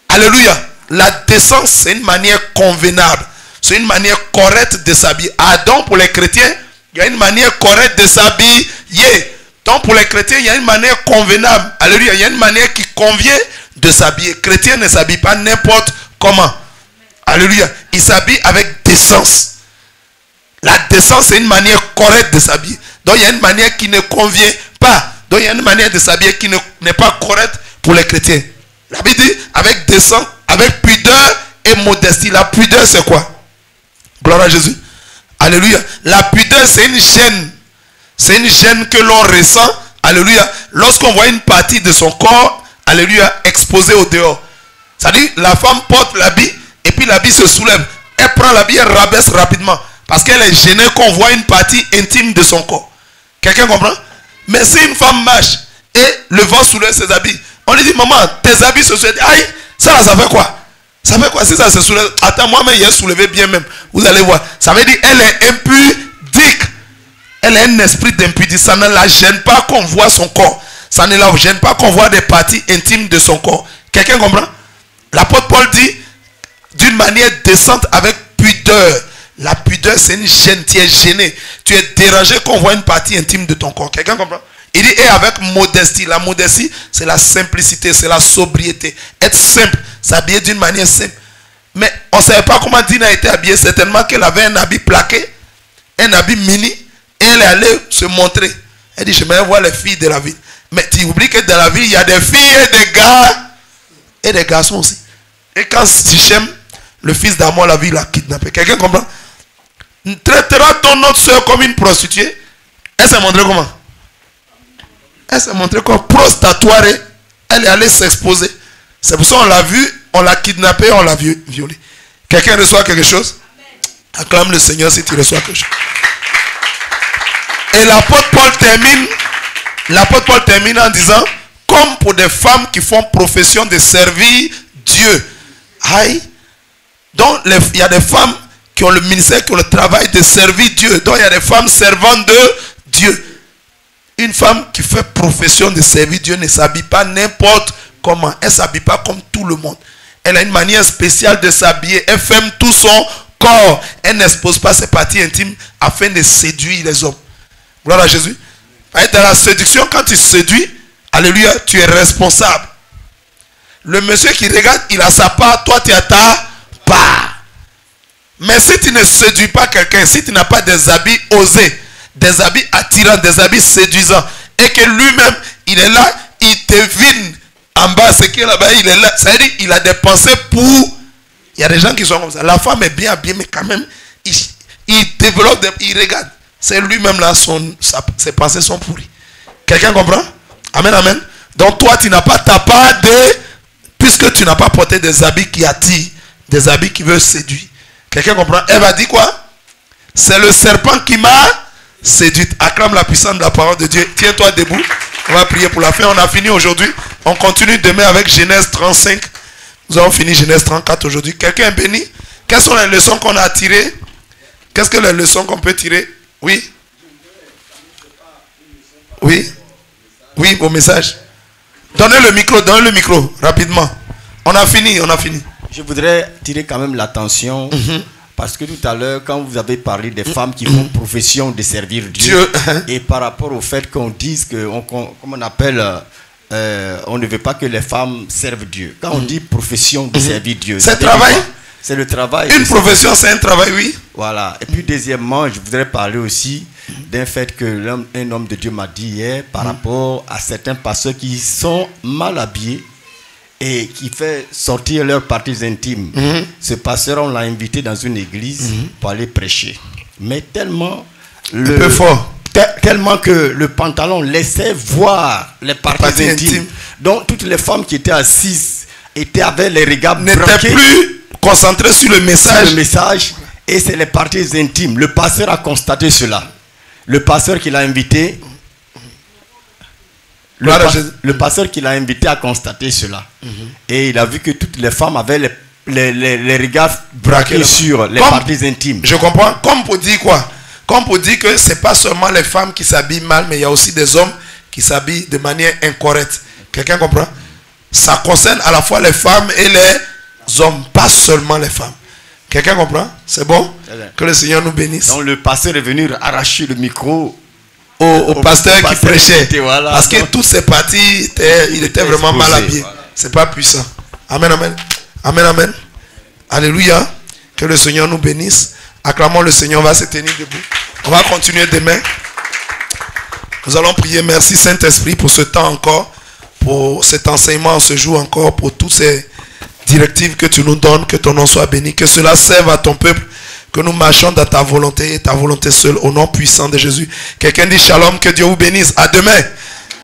Alléluia. La décence, c'est une manière convenable. C'est une manière correcte de s'habiller. Ah, donc pour les chrétiens, il y a une manière correcte de s'habiller. Donc pour les chrétiens, il y a une manière convenable. Alléluia. Il y a une manière qui convient de s'habiller. Chrétien ne s'habille pas n'importe comment. Alléluia. Il s'habille avec décence. La décence, c'est une manière correcte de s'habiller. Donc il y a une manière qui ne convient pas. Donc il y a une manière de s'habiller qui n'est pas correcte pour les chrétiens. La Bible dit avec décence, avec pudeur et modestie. La pudeur, c'est quoi? Gloire à Jésus. Alléluia. La pudeur, c'est une gêne. C'est une gêne que l'on ressent. Alléluia. Lorsqu'on voit une partie de son corps, alléluia, exposée au dehors. C'est-à-dire, la femme porte l'habit et puis l'habit se soulève. Elle prend l'habit, elle rabaisse rapidement. Parce qu'elle est gênée qu'on voit une partie intime de son corps. Quelqu'un comprend? Mais si une femme marche et le vent soulève ses habits, on lui dit, maman, tes habits se soulèvent. Aïe, ça fait quoi? Ça fait quoi si ça se soulève? Attends, moi-même, il est soulevé bien même. Vous allez voir. Ça veut dire elle est impudique. Elle a un esprit d'impudique. Ça ne la gêne pas qu'on voit son corps. Ça ne la gêne pas qu'on voit des parties intimes de son corps. Quelqu'un comprend? L'apôtre Paul dit d'une manière décente avec pudeur. La pudeur, c'est une gêne. Tu es gêné. Tu es dérangé qu'on voit une partie intime de ton corps. Quelqu'un comprend? Il dit, et avec modestie. La modestie, c'est la simplicité, c'est la sobriété. Être simple, s'habiller d'une manière simple. Mais on ne savait pas comment Dina était habillée. Certainement qu'elle avait un habit plaqué, un habit mini, et elle est allée se montrer. Elle dit, je vais voir les filles de la ville. Mais tu oublies que dans la ville, il y a des filles et des gars, et des garçons aussi. Et quand Sichem, le fils d'Amon, la ville l'a kidnappé. Quelqu'un comprend? Traitera ton autre soeur comme une prostituée. Elle s'est montrée comment? Elle s'est montrée comme prostatoire. Elle est allée s'exposer. C'est pour ça qu'on l'a vu, on l'a kidnappé, on l'a violée. Quelqu'un reçoit quelque chose? Acclame le Seigneur si tu reçois quelque chose. Et l'apôtre Paul termine en disant, comme pour des femmes qui font profession de servir Dieu. Aïe. Donc il y a des femmes qui ont le ministère, qui ont le travail de servir Dieu. Donc il y a des femmes servantes de Dieu. Une femme qui fait profession de servir Dieu ne s'habille pas n'importe comment. Elle ne s'habille pas comme tout le monde. Elle a une manière spéciale de s'habiller. Elle ferme tout son corps. Elle n'expose pas ses parties intimes afin de séduire les hommes. Gloire à Jésus. Dans la séduction, quand tu séduis, alléluia, tu es responsable. Le monsieur qui regarde, il a sa part, toi tu as ta part. Mais si tu ne séduis pas quelqu'un, si tu n'as pas des habits osés, des habits attirants, des habits séduisants, et que lui-même, il est là, il devine en bas ce qui est là-bas, il est là. Ça veut dire qu'il a des pensées pour... Il y a des gens qui sont comme ça. La femme est bien habillée, mais quand même, il développe, il regarde. C'est lui-même là, ses pensées sont pourries. Quelqu'un comprend? Amen, amen. Donc toi, tu n'as pas ta part de... Puisque tu n'as pas porté des habits qui attirent, des habits qui veulent séduire. Quelqu'un comprend? Elle va dire quoi? C'est le serpent qui m'a séduite. Acclame la puissance de la parole de Dieu. Tiens-toi debout. On va prier pour la fin. On a fini aujourd'hui. On continue demain avec Genèse 35. Nous avons fini Genèse 34 aujourd'hui. Quelqu'un est béni? Quelles sont les leçons qu'on a tirées? Qu'est-ce que les leçons qu'on peut tirer? Oui? Oui? Oui, vos messages. Donnez le micro, rapidement. On a fini. Je voudrais tirer quand même l'attention, parce que tout à l'heure, quand vous avez parlé des femmes qui font profession de servir Dieu, et par rapport au fait qu'on dise que, comme on appelle, on ne veut pas que les femmes servent Dieu. Quand on dit profession de servir Dieu, c'est travail. C'est le travail. Une profession, c'est un travail, oui. Voilà. Et puis deuxièmement, je voudrais parler aussi d'un fait que un homme de Dieu m'a dit hier par rapport à certains pasteurs qui sont mal habillés et qui fait sortir leurs parties intimes. Ce pasteur, on l'a invité dans une église pour aller prêcher. Mais tellement... Un peu fort. Tellement que le pantalon laissait voir les parties intimes. Donc toutes les femmes qui étaient assises avaient les regards n'étaient plus concentrées sur le message. Et c'est les parties intimes. Le pasteur a constaté cela. Le pasteur qui l'a invité... Le pasteur qui l'a invité a constaté cela. Et il a vu que toutes les femmes avaient les regards braqués sur les parties intimes. Je comprends. Comme pour dire quoi? Comme pour dire que ce n'est pas seulement les femmes qui s'habillent mal, mais il y a aussi des hommes qui s'habillent de manière incorrecte. Quelqu'un comprend? Ça concerne à la fois les femmes et les hommes, pas seulement les femmes. Quelqu'un comprend? C'est bon? Que le Seigneur nous bénisse. Donc le pasteur est venu arracher le micro au pasteur qui prêchait. Voilà. Parce que toutes ces parties, il était vraiment mal habillé. Voilà. C'est pas puissant. Amen, amen. Amen, amen. Alléluia. Que le Seigneur nous bénisse. Acclamons le Seigneur. On va se tenir debout. On va continuer demain. Nous allons prier. Merci Saint-Esprit pour ce temps encore. Pour cet enseignement ce jour encore. Pour toutes ces directives que tu nous donnes. Que ton nom soit béni. Que cela serve à ton peuple. Que nous marchons dans ta volonté et ta volonté seule. Au nom puissant de Jésus. Quelqu'un dit shalom. Que Dieu vous bénisse. À demain.